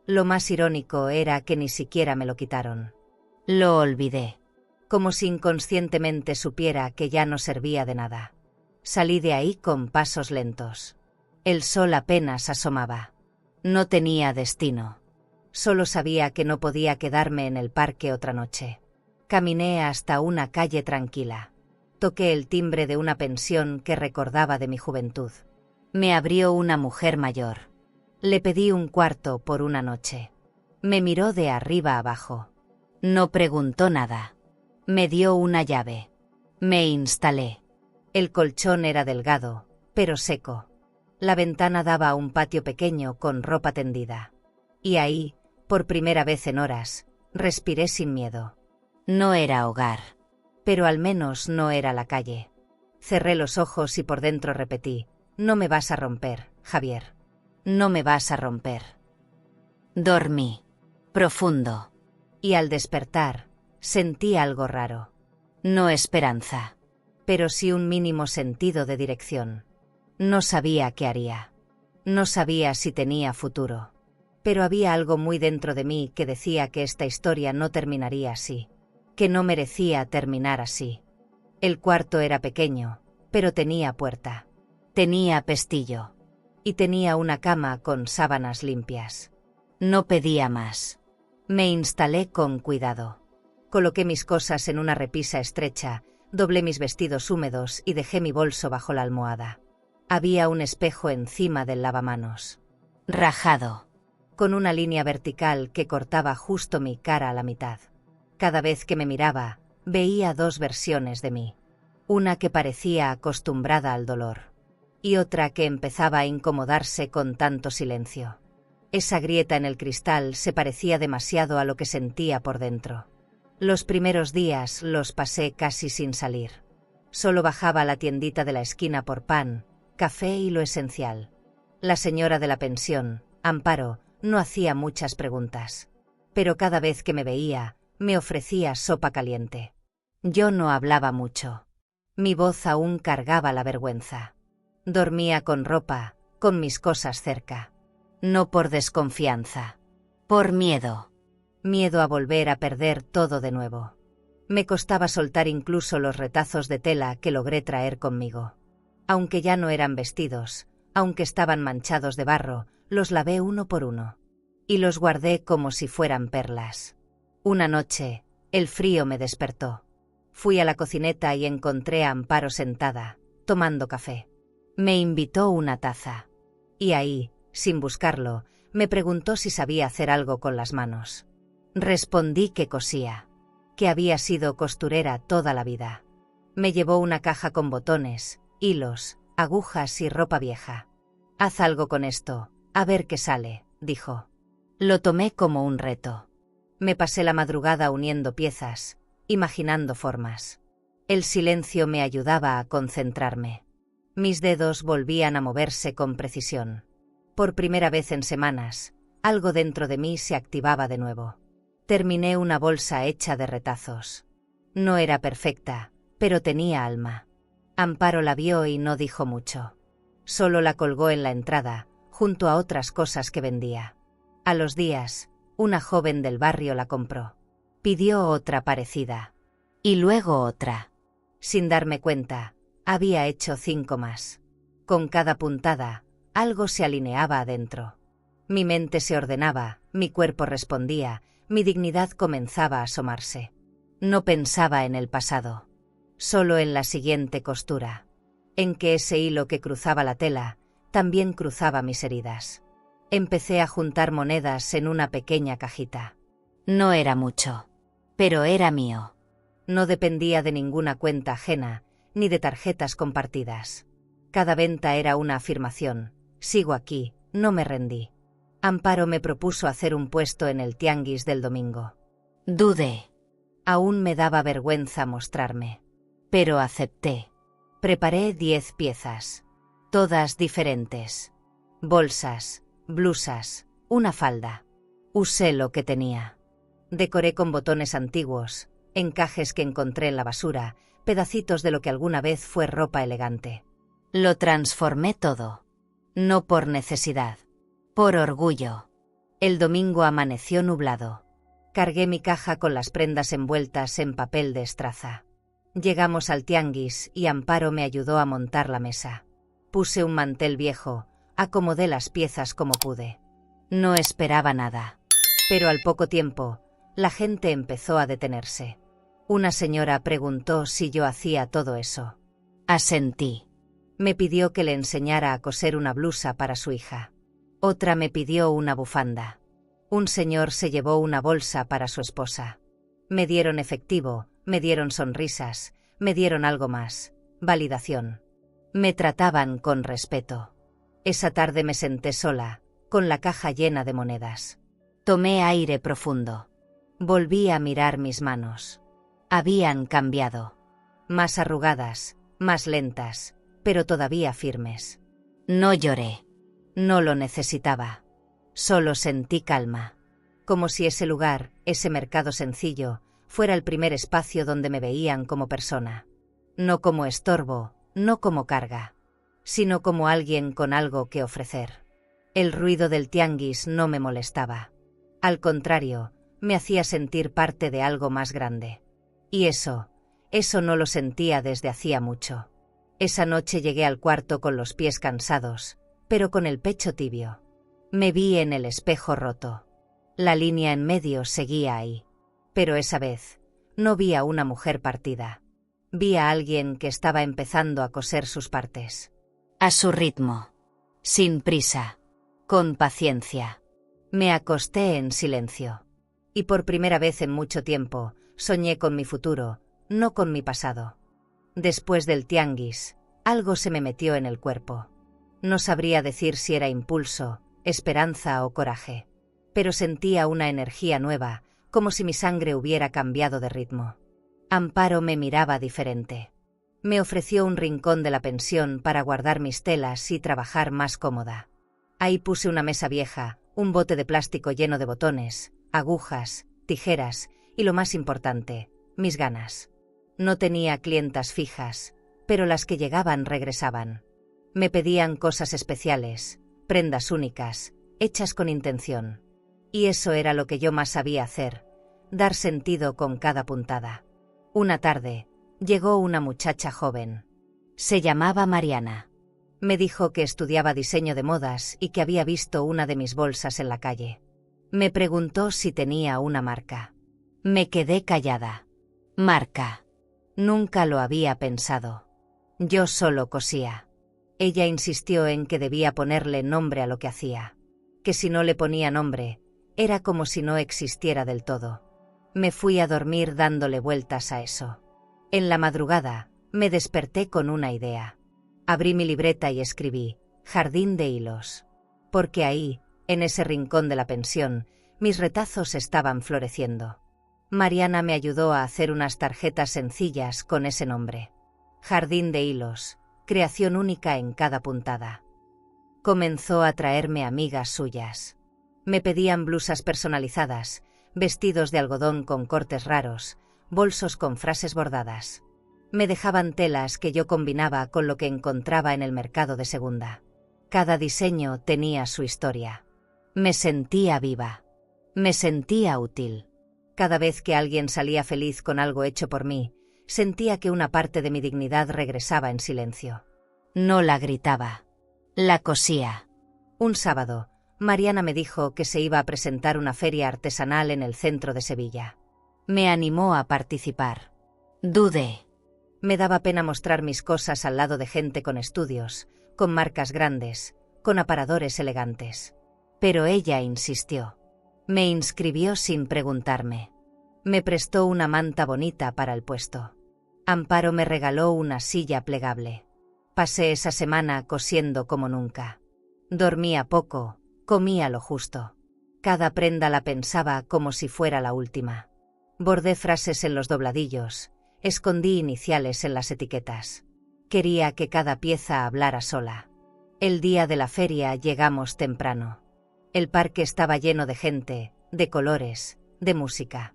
Lo más irónico era que ni siquiera me lo quitaron. Lo olvidé. Como si inconscientemente supiera que ya no servía de nada. Salí de ahí con pasos lentos. El sol apenas asomaba. No tenía destino. Solo sabía que no podía quedarme en el parque otra noche. Caminé hasta una calle tranquila. Toqué el timbre de una pensión que recordaba de mi juventud. Me abrió una mujer mayor. Le pedí un cuarto por una noche. Me miró de arriba abajo. No preguntó nada. Me dio una llave. Me instalé. El colchón era delgado, pero seco. La ventana daba a un patio pequeño con ropa tendida. Y ahí, por primera vez en horas, respiré sin miedo. No era hogar, pero al menos no era la calle. Cerré los ojos y por dentro repetí: no me vas a romper, Javier. No me vas a romper. Dormí. Profundo. Y al despertar, sentí algo raro. No esperanza, pero sí un mínimo sentido de dirección. No sabía qué haría. No sabía si tenía futuro. Pero había algo muy dentro de mí que decía que esta historia no terminaría así. Que no merecía terminar así. El cuarto era pequeño, pero tenía puerta. Tenía pestillo. Y tenía una cama con sábanas limpias. No pedía más. Me instalé con cuidado. Coloqué mis cosas en una repisa estrecha, doblé mis vestidos húmedos y dejé mi bolso bajo la almohada. Había un espejo encima del lavamanos. Rajado. Con una línea vertical que cortaba justo mi cara a la mitad. Cada vez que me miraba, veía dos versiones de mí. Una que parecía acostumbrada al dolor. Y otra que empezaba a incomodarse con tanto silencio. Esa grieta en el cristal se parecía demasiado a lo que sentía por dentro. Los primeros días los pasé casi sin salir. Solo bajaba a la tiendita de la esquina por pan, café y lo esencial. La señora de la pensión, Amparo, no hacía muchas preguntas. Pero cada vez que me veía, me ofrecía sopa caliente. Yo no hablaba mucho. Mi voz aún cargaba la vergüenza. Dormía con ropa, con mis cosas cerca. No por desconfianza. Por miedo. Miedo a volver a perder todo de nuevo. Me costaba soltar incluso los retazos de tela que logré traer conmigo. Aunque ya no eran vestidos, aunque estaban manchados de barro, los lavé uno por uno. Y los guardé como si fueran perlas. Una noche, el frío me despertó. Fui a la cocineta y encontré a Amparo sentada, tomando café. Me invitó una taza. Y ahí, sin buscarlo, me preguntó si sabía hacer algo con las manos. Respondí que cosía, que había sido costurera toda la vida. Me llevó una caja con botones, hilos, agujas y ropa vieja. «Haz algo con esto, a ver qué sale», dijo. Lo tomé como un reto. Me pasé la madrugada uniendo piezas, imaginando formas. El silencio me ayudaba a concentrarme. Mis dedos volvían a moverse con precisión. Por primera vez en semanas, algo dentro de mí se activaba de nuevo. Terminé una bolsa hecha de retazos. No era perfecta, pero tenía alma. Amparo la vio y no dijo mucho. Solo la colgó en la entrada, junto a otras cosas que vendía. A los días, una joven del barrio la compró. Pidió otra parecida. Y luego otra. Sin darme cuenta, había hecho 5 más. Con cada puntada, algo se alineaba adentro. Mi mente se ordenaba, mi cuerpo respondía, mi dignidad comenzaba a asomarse. No pensaba en el pasado, solo en la siguiente costura, en que ese hilo que cruzaba la tela también cruzaba mis heridas. Empecé a juntar monedas en una pequeña cajita. No era mucho, pero era mío. No dependía de ninguna cuenta ajena, ni de tarjetas compartidas. Cada venta era una afirmación: sigo aquí, no me rendí. Amparo me propuso hacer un puesto en el tianguis del domingo. Dudé. Aún me daba vergüenza mostrarme. Pero acepté. Preparé 10 piezas. Todas diferentes. Bolsas, blusas, una falda. Usé lo que tenía. Decoré con botones antiguos, encajes que encontré en la basura, pedacitos de lo que alguna vez fue ropa elegante. Lo transformé todo. No por necesidad. Por orgullo. El domingo amaneció nublado. Cargué mi caja con las prendas envueltas en papel de estraza. Llegamos al tianguis y Amparo me ayudó a montar la mesa. Puse un mantel viejo, acomodé las piezas como pude. No esperaba nada. Pero al poco tiempo, la gente empezó a detenerse. Una señora preguntó si yo hacía todo eso. Asentí. Me pidió que le enseñara a coser una blusa para su hija. Otra me pidió una bufanda. Un señor se llevó una bolsa para su esposa. Me dieron efectivo, me dieron sonrisas, me dieron algo más: validación. Me trataban con respeto. Esa tarde me senté sola, con la caja llena de monedas. Tomé aire profundo. Volví a mirar mis manos. Habían cambiado. Más arrugadas, más lentas, pero todavía firmes. No lloré. No lo necesitaba. Solo sentí calma. Como si ese lugar, ese mercado sencillo, fuera el primer espacio donde me veían como persona. No como estorbo, no como carga, sino como alguien con algo que ofrecer. El ruido del tianguis no me molestaba. Al contrario, me hacía sentir parte de algo más grande. Y eso no lo sentía desde hacía mucho. Esa noche llegué al cuarto con los pies cansados, pero con el pecho tibio. Me vi en el espejo roto. La línea en medio seguía ahí. Pero esa vez, no vi a una mujer partida. Vi a alguien que estaba empezando a coser sus partes. A su ritmo. Sin prisa. Con paciencia. Me acosté en silencio. Y por primera vez en mucho tiempo, soñé con mi futuro, no con mi pasado. Después del tianguis, algo se me metió en el cuerpo. No sabría decir si era impulso, esperanza o coraje, pero sentía una energía nueva, como si mi sangre hubiera cambiado de ritmo. Amparo me miraba diferente. Me ofreció un rincón de la pensión para guardar mis telas y trabajar más cómoda. Ahí puse una mesa vieja, un bote de plástico lleno de botones, agujas, tijeras y, lo más importante, mis ganas. No tenía clientas fijas, pero las que llegaban regresaban. Me pedían cosas especiales, prendas únicas, hechas con intención. Y eso era lo que yo más sabía hacer: dar sentido con cada puntada. Una tarde, llegó una muchacha joven. Se llamaba Mariana. Me dijo que estudiaba diseño de modas y que había visto una de mis bolsas en la calle. Me preguntó si tenía una marca. Me quedé callada. Marca. Nunca lo había pensado. Yo solo cosía. Ella insistió en que debía ponerle nombre a lo que hacía. Que si no le ponía nombre, era como si no existiera del todo. Me fui a dormir dándole vueltas a eso. En la madrugada, Me desperté con una idea. Abrí mi libreta y escribí Jardín de Hilos. Porque ahí, en ese rincón de la pensión, mis retazos estaban floreciendo. Mariana me ayudó a hacer unas tarjetas sencillas con ese nombre. Jardín de Hilos, creación única en cada puntada. Comenzó a traerme amigas suyas. Me pedían blusas personalizadas, vestidos de algodón con cortes raros, bolsos con frases bordadas. Me dejaban telas que yo combinaba con lo que encontraba en el mercado de segunda. Cada diseño tenía su historia. Me sentía viva. Me sentía útil. Cada vez que alguien salía feliz con algo hecho por mí, sentía que una parte de mi dignidad regresaba en silencio. No la gritaba. La cosía. Un sábado, Mariana me dijo que se iba a presentar una feria artesanal en el centro de Sevilla. Me animó a participar. Dudé. Me daba pena mostrar mis cosas al lado de gente con estudios, con marcas grandes, con aparadores elegantes. Pero ella insistió. Me inscribió sin preguntarme. Me prestó una manta bonita para el puesto. Amparo me regaló una silla plegable. Pasé esa semana cosiendo como nunca. Dormía poco, comía lo justo. Cada prenda la pensaba como si fuera la última. Bordé frases en los dobladillos, escondí iniciales en las etiquetas. Quería que cada pieza hablara sola. El día de la feria llegamos temprano. El parque estaba lleno de gente, de colores, de música.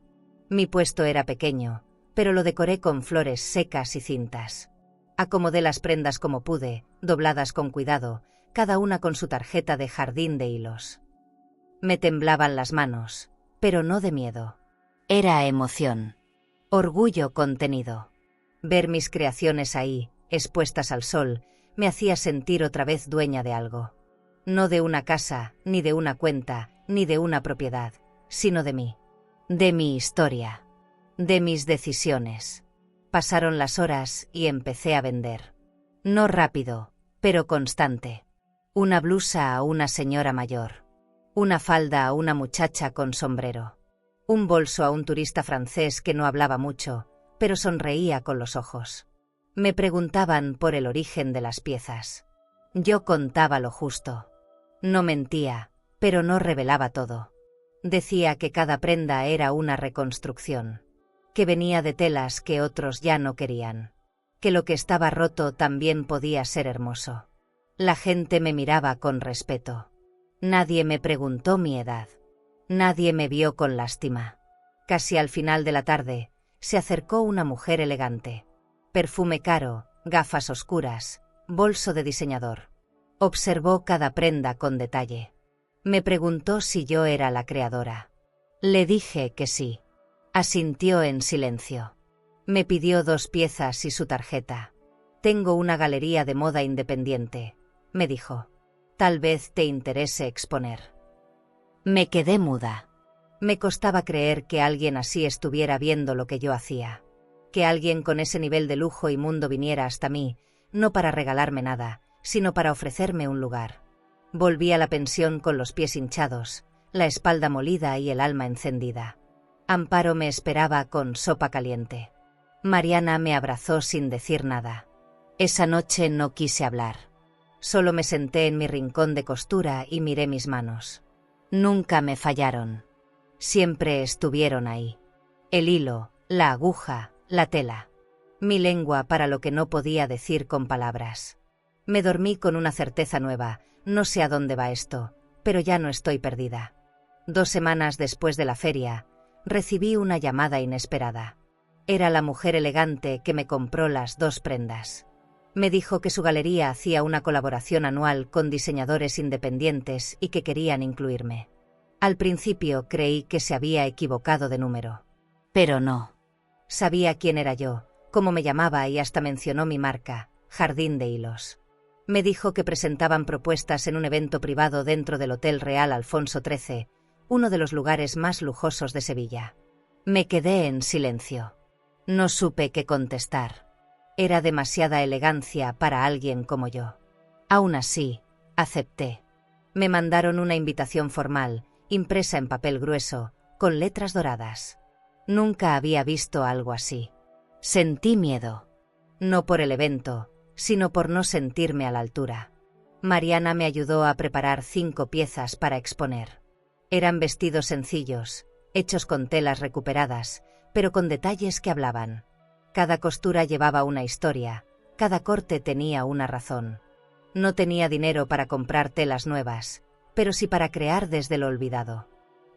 Mi puesto era pequeño, pero lo decoré con flores secas y cintas. Acomodé las prendas como pude, dobladas con cuidado, cada una con su tarjeta de Jardín de Hilos. Me temblaban las manos, pero no de miedo. Era emoción. Orgullo contenido. Ver mis creaciones ahí, expuestas al sol, me hacía sentir otra vez dueña de algo. No de una casa, ni de una cuenta, ni de una propiedad, sino de mí. De mi historia. De mis decisiones. Pasaron las horas y empecé a vender. No rápido, pero constante. Una blusa a una señora mayor. Una falda a una muchacha con sombrero. Un bolso a un turista francés que no hablaba mucho, pero sonreía con los ojos. Me preguntaban por el origen de las piezas. Yo contaba lo justo. No mentía, pero no revelaba todo. Decía que cada prenda era una reconstrucción. Que venía de telas que otros ya no querían. Que lo que estaba roto también podía ser hermoso. La gente me miraba con respeto. Nadie me preguntó mi edad. Nadie me vio con lástima. Casi al final de la tarde, se acercó una mujer elegante. Perfume caro, gafas oscuras, bolso de diseñador. Observó cada prenda con detalle. Me preguntó si yo era la creadora. Le dije que sí. Asintió en silencio. Me pidió 2 piezas y su tarjeta. Tengo una galería de moda independiente, me dijo. Tal vez te interese exponer. Me quedé muda. Me costaba creer que alguien así estuviera viendo lo que yo hacía. Que alguien con ese nivel de lujo y mundo viniera hasta mí, no para regalarme nada, sino para ofrecerme un lugar. Volví a la pensión con los pies hinchados, la espalda molida y el alma encendida. Amparo me esperaba con sopa caliente. Mariana me abrazó sin decir nada. Esa noche no quise hablar. Solo me senté en mi rincón de costura y miré mis manos. Nunca me fallaron. Siempre estuvieron ahí. El hilo, la aguja, la tela. Mi lengua para lo que no podía decir con palabras. Me dormí con una certeza nueva. No sé a dónde va esto, pero ya no estoy perdida. 2 semanas después de la feria, recibí una llamada inesperada. Era la mujer elegante que me compró las 2 prendas. Me dijo que su galería hacía una colaboración anual con diseñadores independientes y que querían incluirme. Al principio creí que se había equivocado de número. Pero no. Sabía quién era yo, cómo me llamaba y hasta mencionó mi marca, Jardín de Hilos. Me dijo que presentaban propuestas en un evento privado dentro del Hotel Real Alfonso XIII, uno de los lugares más lujosos de Sevilla. Me quedé en silencio. No supe qué contestar. Era demasiada elegancia para alguien como yo. Aún así, acepté. Me mandaron una invitación formal, impresa en papel grueso, con letras doradas. Nunca había visto algo así. Sentí miedo. No por el evento, sino por no sentirme a la altura. Mariana me ayudó a preparar 5 piezas para exponer. Eran vestidos sencillos, hechos con telas recuperadas, pero con detalles que hablaban. Cada costura llevaba una historia, cada corte tenía una razón. No tenía dinero para comprar telas nuevas, pero sí para crear desde lo olvidado.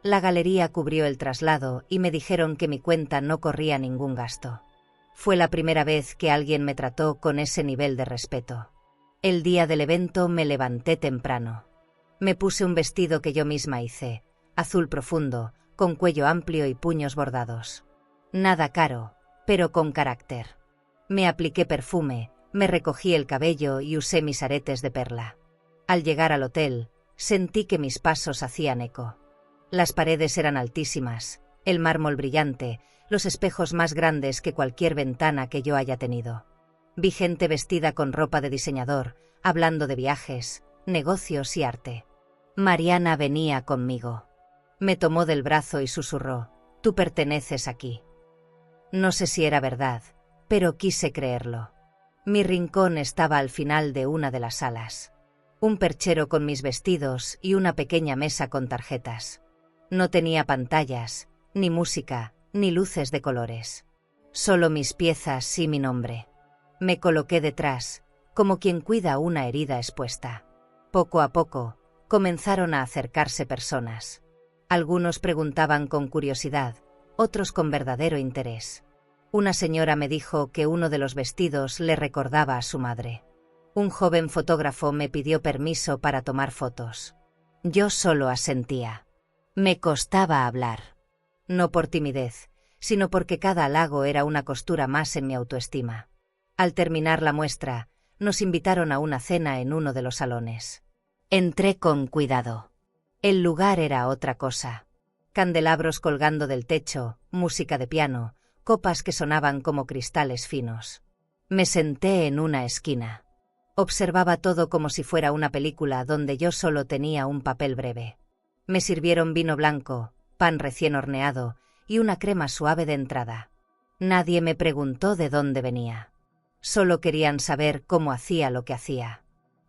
La galería cubrió el traslado y me dijeron que mi cuenta no corría ningún gasto. Fue la primera vez que alguien me trató con ese nivel de respeto. El día del evento me levanté temprano. Me puse un vestido que yo misma hice, azul profundo, con cuello amplio y puños bordados. Nada caro, pero con carácter. Me apliqué perfume, me recogí el cabello y usé mis aretes de perla. Al llegar al hotel, sentí que mis pasos hacían eco. Las paredes eran altísimas, el mármol brillante, los espejos más grandes que cualquier ventana que yo haya tenido. Vi gente vestida con ropa de diseñador, hablando de viajes, negocios y arte. Mariana venía conmigo. Me tomó del brazo y susurró: «Tú perteneces aquí». No sé si era verdad, pero quise creerlo. Mi rincón estaba al final de una de las salas. Un perchero con mis vestidos y una pequeña mesa con tarjetas. No tenía pantallas, ni música, ni luces de colores. Solo mis piezas y mi nombre. Me coloqué detrás, como quien cuida una herida expuesta. Poco a poco, comenzaron a acercarse personas. Algunos preguntaban con curiosidad, otros con verdadero interés. Una señora me dijo que uno de los vestidos le recordaba a su madre. Un joven fotógrafo me pidió permiso para tomar fotos. Yo solo asentía. Me costaba hablar. No por timidez, sino porque cada halago era una costura más en mi autoestima. Al terminar la muestra, nos invitaron a una cena en uno de los salones. Entré con cuidado. El lugar era otra cosa. Candelabros colgando del techo, música de piano, copas que sonaban como cristales finos. Me senté en una esquina. Observaba todo como si fuera una película donde yo solo tenía un papel breve. Me sirvieron vino blanco, pan recién horneado y una crema suave de entrada. Nadie me preguntó de dónde venía. Solo querían saber cómo hacía lo que hacía.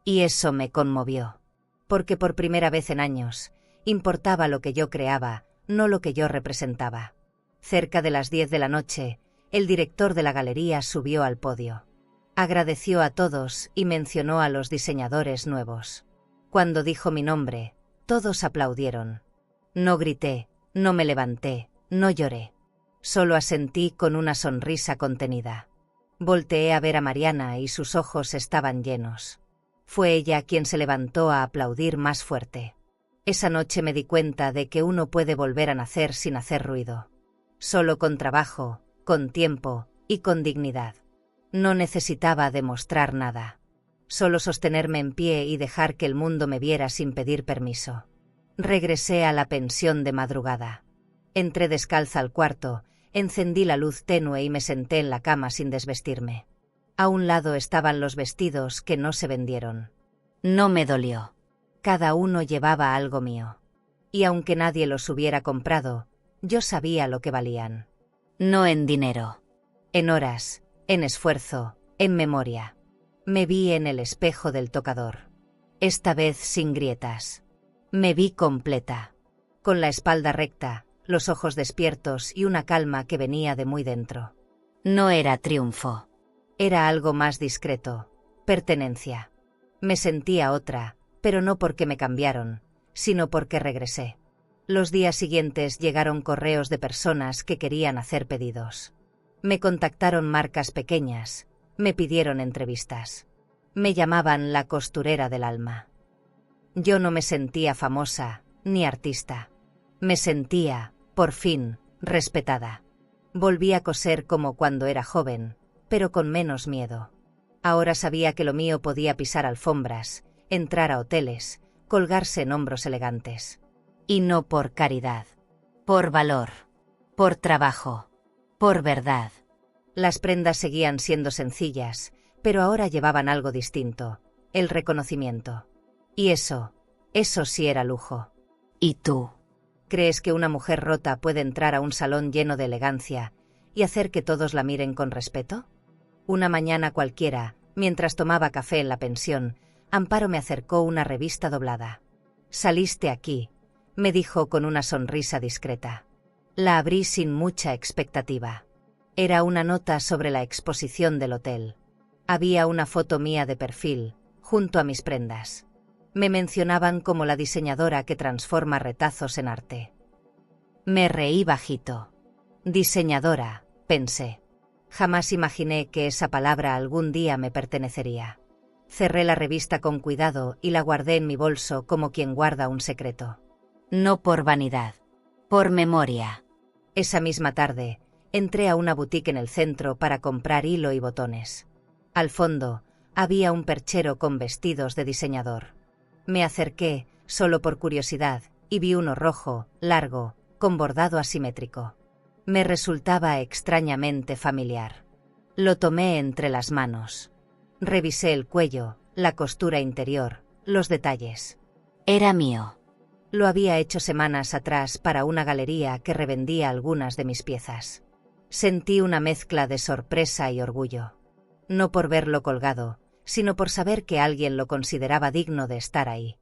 Y eso me conmovió. Porque por primera vez en años, importaba lo que yo creaba, no lo que yo representaba. Cerca de las 10 de la noche, el director de la galería subió al podio. Agradeció a todos y mencionó a los diseñadores nuevos. Cuando dijo mi nombre, todos aplaudieron. No grité, no me levanté, no lloré. Solo asentí con una sonrisa contenida. Volteé a ver a Mariana y sus ojos estaban llenos. Fue ella quien se levantó a aplaudir más fuerte. Esa noche me di cuenta de que uno puede volver a nacer sin hacer ruido. Solo con trabajo, con tiempo y con dignidad. No necesitaba demostrar nada. Solo sostenerme en pie y dejar que el mundo me viera sin pedir permiso. Regresé a la pensión de madrugada. Entré descalza al cuarto, encendí la luz tenue y me senté en la cama sin desvestirme. A un lado estaban los vestidos que no se vendieron. No me dolió. Cada uno llevaba algo mío. Y aunque nadie los hubiera comprado, yo sabía lo que valían. No en dinero. En horas, en esfuerzo, en memoria. Me vi en el espejo del tocador. Esta vez sin grietas. Me vi completa. Con la espalda recta, los ojos despiertos y una calma que venía de muy dentro. No era triunfo. Era algo más discreto. Pertenencia. Me sentía otra, pero no porque me cambiaron, sino porque regresé. Los días siguientes llegaron correos de personas que querían hacer pedidos. Me contactaron marcas pequeñas, me pidieron entrevistas. Me llamaban la costurera del alma. Yo no me sentía famosa, ni artista. Me sentía, por fin, respetada. Volví a coser como cuando era joven, pero con menos miedo. Ahora sabía que lo mío podía pisar alfombras, entrar a hoteles, colgarse en hombros elegantes. Y no por caridad. Por valor. Por trabajo. Por verdad. Las prendas seguían siendo sencillas, pero ahora llevaban algo distinto, el reconocimiento. Y eso sí era lujo. ¿Y tú? ¿Crees que una mujer rota puede entrar a un salón lleno de elegancia y hacer que todos la miren con respeto? Una mañana cualquiera, mientras tomaba café en la pensión, Amparo me acercó una revista doblada. «Saliste aquí», me dijo con una sonrisa discreta. La abrí sin mucha expectativa. Era una nota sobre la exposición del hotel. Había una foto mía de perfil, junto a mis prendas. Me mencionaban como la diseñadora que transforma retazos en arte. Me reí bajito. Diseñadora, pensé. Jamás imaginé que esa palabra algún día me pertenecería. Cerré la revista con cuidado y la guardé en mi bolso como quien guarda un secreto. No por vanidad, por memoria. Esa misma tarde, entré a una boutique en el centro para comprar hilo y botones. Al fondo, había un perchero con vestidos de diseñador. Me acerqué, solo por curiosidad, y vi uno rojo, largo, con bordado asimétrico. Me resultaba extrañamente familiar. Lo tomé entre las manos. Revisé el cuello, la costura interior, los detalles. Era mío. Lo había hecho semanas atrás para una galería que revendía algunas de mis piezas. Sentí una mezcla de sorpresa y orgullo. No por verlo colgado, sino por saber que alguien lo consideraba digno de estar ahí.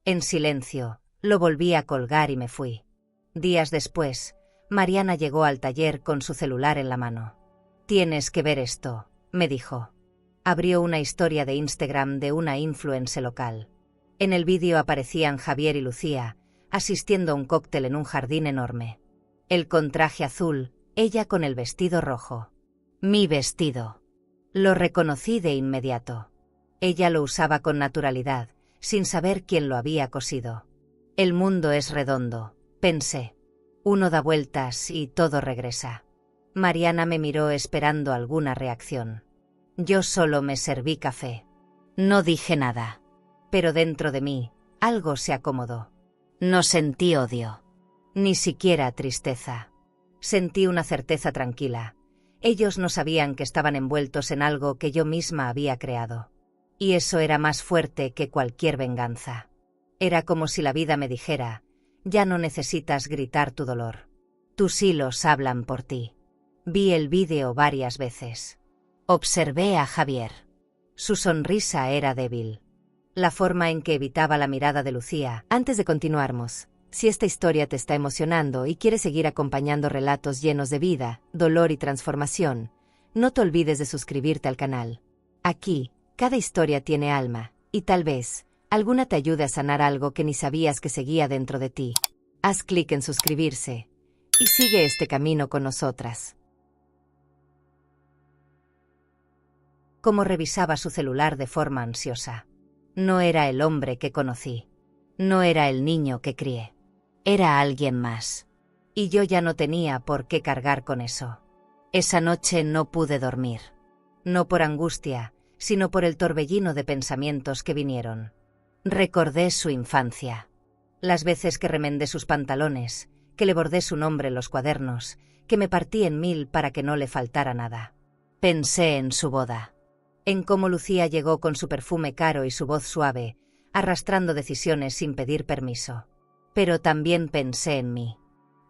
En silencio, lo volví a colgar y me fui. Días después, Mariana llegó al taller con su celular en la mano. «Tienes que ver esto», me dijo. Abrió una historia de Instagram de una influencer local. En el vídeo aparecían Javier y Lucía, asistiendo a un cóctel en un jardín enorme. Él con traje azul, ella con el vestido rojo. Mi vestido. Lo reconocí de inmediato. Ella lo usaba con naturalidad, sin saber quién lo había cosido. El mundo es redondo, pensé. Uno da vueltas y todo regresa. Mariana me miró esperando alguna reacción. Yo solo me serví café. No dije nada. Pero dentro de mí, algo se acomodó. No sentí odio. Ni siquiera tristeza. Sentí una certeza tranquila. Ellos no sabían que estaban envueltos en algo que yo misma había creado. Y eso era más fuerte que cualquier venganza. Era como si la vida me dijera: ya no necesitas gritar tu dolor. Tus hilos hablan por ti. Vi el vídeo varias veces. Observé a Javier. Su sonrisa era débil. La forma en que evitaba la mirada de Lucía. Antes de continuarmos, si esta historia te está emocionando y quieres seguir acompañando relatos llenos de vida, dolor y transformación, no te olvides de suscribirte al canal. Aquí, cada historia tiene alma, y tal vez, alguna te ayude a sanar algo que ni sabías que seguía dentro de ti. Haz clic en suscribirse, y sigue este camino con nosotras. Como revisaba su celular de forma ansiosa. No era el hombre que conocí. No era el niño que crié. Era alguien más. Y yo ya no tenía por qué cargar con eso. Esa noche no pude dormir. No por angustia, sino por el torbellino de pensamientos que vinieron. Recordé su infancia. Las veces que remendé sus pantalones, que le bordé su nombre en los cuadernos, que me partí en mil para que no le faltara nada. Pensé en su boda. En cómo Lucía llegó con su perfume caro y su voz suave, arrastrando decisiones sin pedir permiso. Pero también pensé en mí.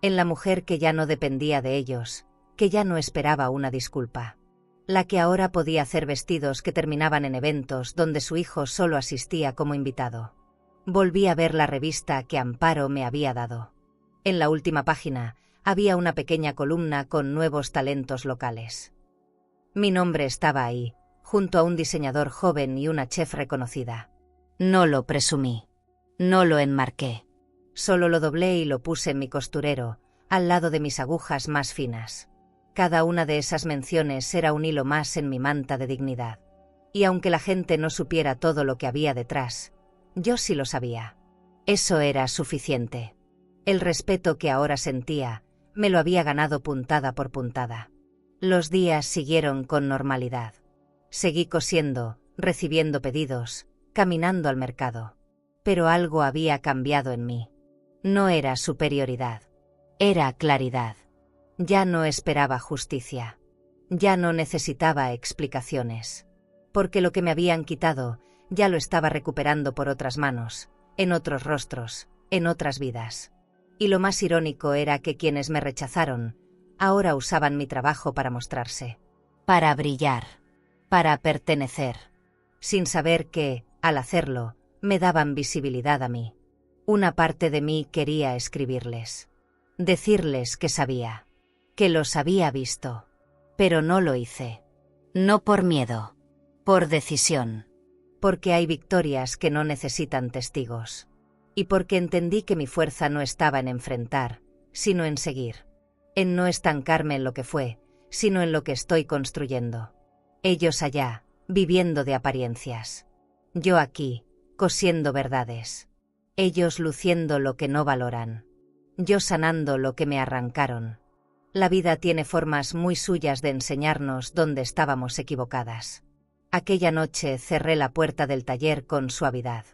En la mujer que ya no dependía de ellos, que ya no esperaba una disculpa. La que ahora podía hacer vestidos que terminaban en eventos donde su hijo solo asistía como invitado. Volví a ver la revista que Amparo me había dado. En la última página había una pequeña columna con nuevos talentos locales. Mi nombre estaba ahí, junto a un diseñador joven y una chef reconocida. No lo presumí. No lo enmarqué. Solo lo doblé y lo puse en mi costurero, al lado de mis agujas más finas. Cada una de esas menciones era un hilo más en mi manta de dignidad. Y aunque la gente no supiera todo lo que había detrás, yo sí lo sabía. Eso era suficiente. El respeto que ahora sentía, me lo había ganado puntada por puntada. Los días siguieron con normalidad. Seguí cosiendo, recibiendo pedidos, caminando al mercado. Pero algo había cambiado en mí. No era superioridad. Era claridad. Ya no esperaba justicia. Ya no necesitaba explicaciones. Porque lo que me habían quitado, ya lo estaba recuperando por otras manos, en otros rostros, en otras vidas. Y lo más irónico era que quienes me rechazaron, ahora usaban mi trabajo para mostrarse. Para brillar. para pertenecer. Sin saber que, al hacerlo, me daban visibilidad a mí. Una parte de mí quería escribirles. Decirles que sabía. Que los había visto. Pero no lo hice. No por miedo. Por decisión. Porque hay victorias que no necesitan testigos. Y porque entendí que mi fuerza no estaba en enfrentar, sino en seguir. En no estancarme en lo que fue, sino en lo que estoy construyendo. Ellos allá, viviendo de apariencias. Yo aquí, cosiendo verdades. Ellos luciendo lo que no valoran. Yo sanando lo que me arrancaron. La vida tiene formas muy suyas de enseñarnos dónde estábamos equivocadas. Aquella noche cerré la puerta del taller con suavidad.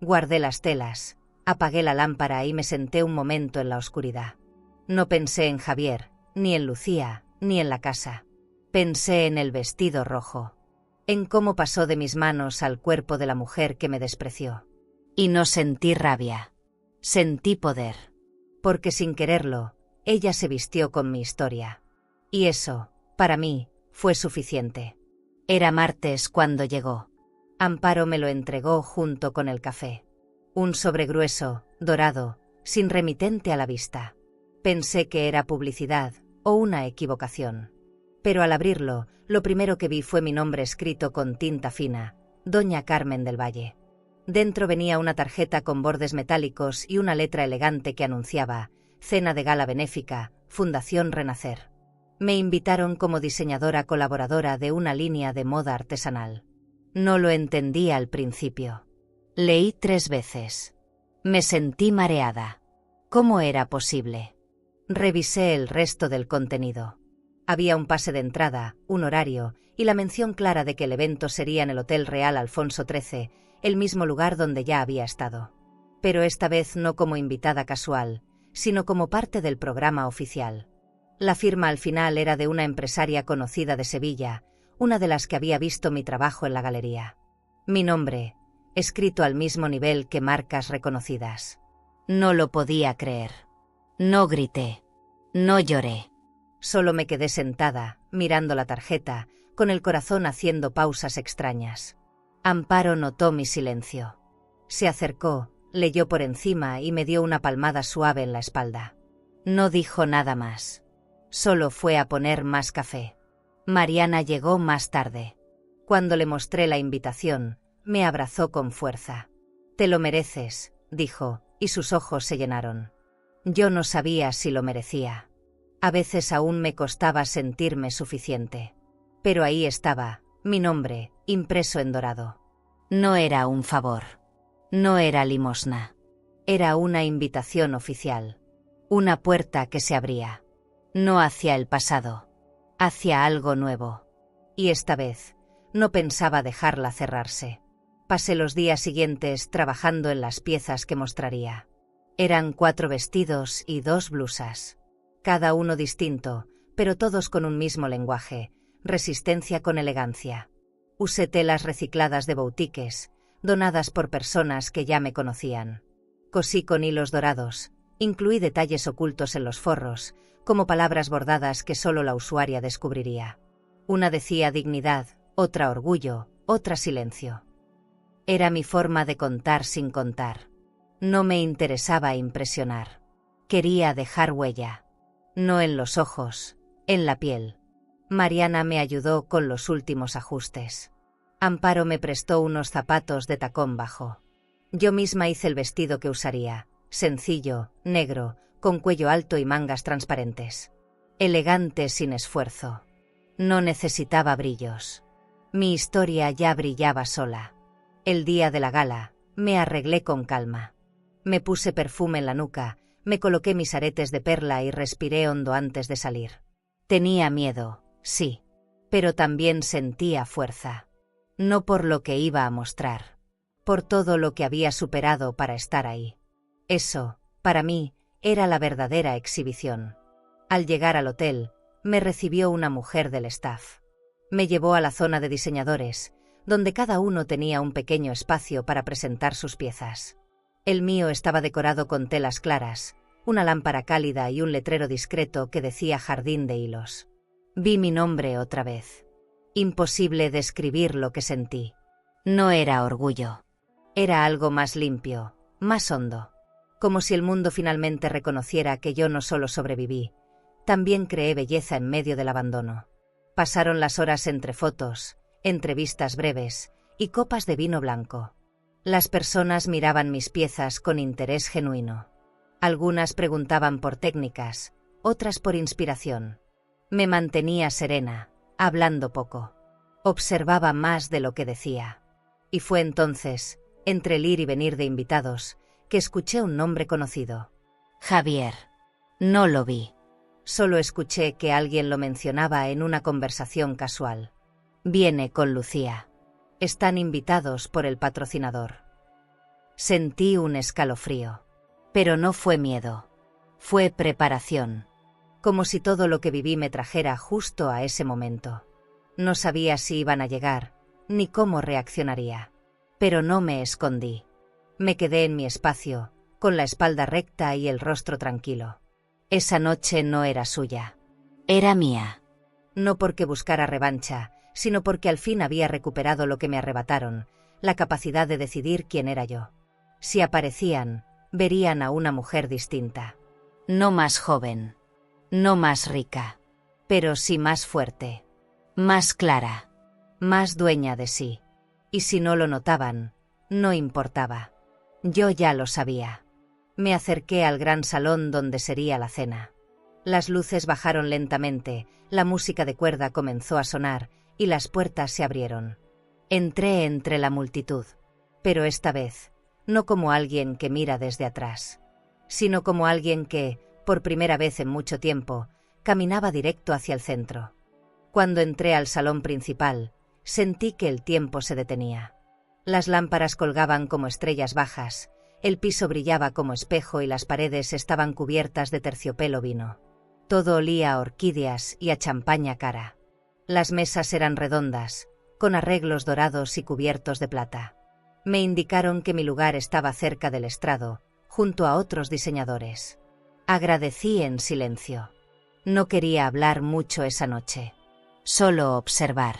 Guardé las telas, apagué la lámpara y me senté un momento en la oscuridad. No pensé en Javier, ni en Lucía, ni en la casa. Pensé en el vestido rojo. En cómo pasó de mis manos al cuerpo de la mujer que me despreció. Y no sentí rabia. Sentí poder. Porque sin quererlo, ella se vistió con mi historia. Y eso, para mí, fue suficiente. Era martes cuando llegó. Amparo me lo entregó junto con el café. Un sobre grueso, dorado, sin remitente a la vista. Pensé que era publicidad o una equivocación. Pero al abrirlo, lo primero que vi fue mi nombre escrito con tinta fina, Doña Carmen del Valle. Dentro venía una tarjeta con bordes metálicos y una letra elegante que anunciaba: Cena de gala benéfica, Fundación Renacer. Me invitaron como diseñadora colaboradora de una línea de moda artesanal. No lo entendí al principio. Leí 3 veces. Me sentí mareada. ¿Cómo era posible? Revisé el resto del contenido. Había un pase de entrada, un horario y la mención clara de que el evento sería en el Hotel Real Alfonso XIII, el mismo lugar donde ya había estado. Pero esta vez no como invitada casual, sino como parte del programa oficial. La firma al final era de una empresaria conocida de Sevilla, una de las que había visto mi trabajo en la galería. Mi nombre, escrito al mismo nivel que marcas reconocidas. No lo podía creer. No grité. No lloré. Solo me quedé sentada, mirando la tarjeta, con el corazón haciendo pausas extrañas. Amparo notó mi silencio. Se acercó, leyó por encima y me dio una palmada suave en la espalda. No dijo nada más. Solo fue a poner más café. Mariana llegó más tarde. Cuando le mostré la invitación, me abrazó con fuerza. «Te lo mereces», dijo, y sus ojos se llenaron. Yo no sabía si lo merecía. A veces aún me costaba sentirme suficiente. Pero ahí estaba, mi nombre, impreso en dorado. No era un favor. No era limosna. Era una invitación oficial. Una puerta que se abría. No hacia el pasado. Hacia algo nuevo. Y esta vez, no pensaba dejarla cerrarse. Pasé los días siguientes trabajando en las piezas que mostraría. Eran 4 vestidos y 2 blusas. Cada uno distinto, pero todos con un mismo lenguaje, resistencia con elegancia. Usé telas recicladas de boutiques, donadas por personas que ya me conocían. Cosí con hilos dorados, incluí detalles ocultos en los forros, como palabras bordadas que solo la usuaria descubriría. Una decía dignidad, otra orgullo, otra silencio. Era mi forma de contar sin contar. No me interesaba impresionar. Quería dejar huella. No en los ojos, en la piel. Mariana me ayudó con los últimos ajustes. Amparo me prestó unos zapatos de tacón bajo. Yo misma hice el vestido que usaría, sencillo, negro, con cuello alto y mangas transparentes. Elegante sin esfuerzo. No necesitaba brillos. Mi historia ya brillaba sola. El día de la gala, me arreglé con calma. Me puse perfume en la nuca, me coloqué mis aretes de perla y respiré hondo antes de salir. Tenía miedo, sí, pero también sentía fuerza. No por lo que iba a mostrar, por todo lo que había superado para estar ahí. Eso, para mí, era la verdadera exhibición. Al llegar al hotel, me recibió una mujer del staff. Me llevó a la zona de diseñadores, donde cada uno tenía un pequeño espacio para presentar sus piezas. El mío estaba decorado con telas claras, una lámpara cálida y un letrero discreto que decía Jardín de Hilos. Vi mi nombre otra vez. Imposible describir lo que sentí. No era orgullo. Era algo más limpio, más hondo. Como si el mundo finalmente reconociera que yo no solo sobreviví, también creé belleza en medio del abandono. Pasaron las horas entre fotos, entrevistas breves y copas de vino blanco. Las personas miraban mis piezas con interés genuino. Algunas preguntaban por técnicas, otras por inspiración. Me mantenía serena, hablando poco. Observaba más de lo que decía. Y fue entonces, entre el ir y venir de invitados, que escuché un nombre conocido. Javier. No lo vi. Solo escuché que alguien lo mencionaba en una conversación casual. Viene con Lucía. Están invitados por el patrocinador. Sentí un escalofrío. Pero no fue miedo. Fue preparación. Como si todo lo que viví me trajera justo a ese momento. No sabía si iban a llegar, ni cómo reaccionaría. Pero no me escondí. Me quedé en mi espacio, con la espalda recta y el rostro tranquilo. Esa noche no era suya. Era mía. No porque buscara revancha, sino porque al fin había recuperado lo que me arrebataron, la capacidad de decidir quién era yo. Si aparecían, verían a una mujer distinta. No más joven. No más rica. Pero sí más fuerte. Más clara. Más dueña de sí. Y si no lo notaban, no importaba. Yo ya lo sabía. Me acerqué al gran salón donde sería la cena. Las luces bajaron lentamente, la música de cuerda comenzó a sonar y las puertas se abrieron. Entré entre la multitud, pero esta vez, no como alguien que mira desde atrás, sino como alguien que, por primera vez en mucho tiempo, caminaba directo hacia el centro. Cuando entré al salón principal, sentí que el tiempo se detenía. Las lámparas colgaban como estrellas bajas, el piso brillaba como espejo y las paredes estaban cubiertas de terciopelo vino. Todo olía a orquídeas y a champaña cara. Las mesas eran redondas, con arreglos dorados y cubiertos de plata. Me indicaron que mi lugar estaba cerca del estrado, junto a otros diseñadores. Agradecí en silencio. No quería hablar mucho esa noche. Solo observar.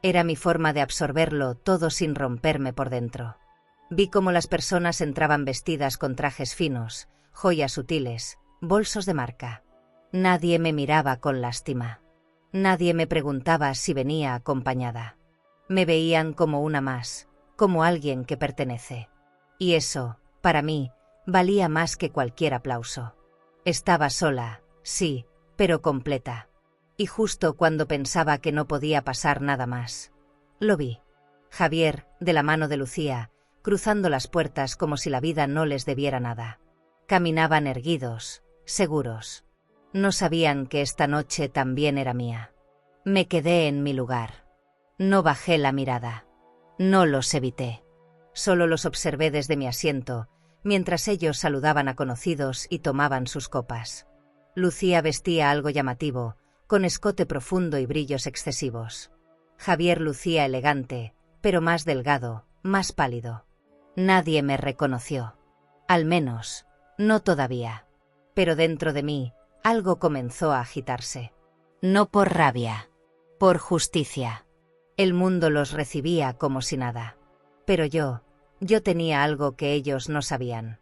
Era mi forma de absorberlo todo sin romperme por dentro. Vi cómo las personas entraban vestidas con trajes finos, joyas sutiles, bolsos de marca. Nadie me miraba con lástima. Nadie me preguntaba si venía acompañada. Me veían como una más, como alguien que pertenece. Y eso, para mí, valía más que cualquier aplauso. Estaba sola, sí, pero completa. Y justo cuando pensaba que no podía pasar nada más, lo vi. Javier, de la mano de Lucía, cruzando las puertas como si la vida no les debiera nada. Caminaban erguidos, seguros. No sabían que esta noche también era mía. Me quedé en mi lugar. No bajé la mirada. No los evité. Solo los observé desde mi asiento, mientras ellos saludaban a conocidos y tomaban sus copas. Lucía vestía algo llamativo, con escote profundo y brillos excesivos. Javier lucía elegante, pero más delgado, más pálido. Nadie me reconoció. Al menos, no todavía. Pero dentro de mí, algo comenzó a agitarse. No por rabia, por justicia. El mundo los recibía como si nada. Pero yo tenía algo que ellos no sabían.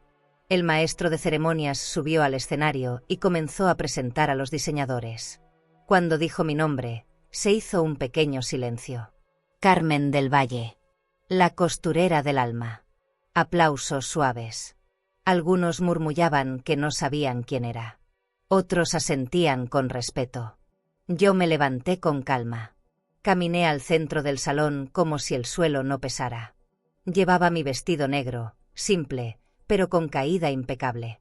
El maestro de ceremonias subió al escenario y comenzó a presentar a los diseñadores. Cuando dijo mi nombre, se hizo un pequeño silencio. Carmen del Valle. La costurera del alma. Aplausos suaves. Algunos murmullaban que no sabían quién era. Otros asentían con respeto. Yo me levanté con calma. Caminé al centro del salón como si el suelo no pesara. Llevaba mi vestido negro, simple, pero con caída impecable.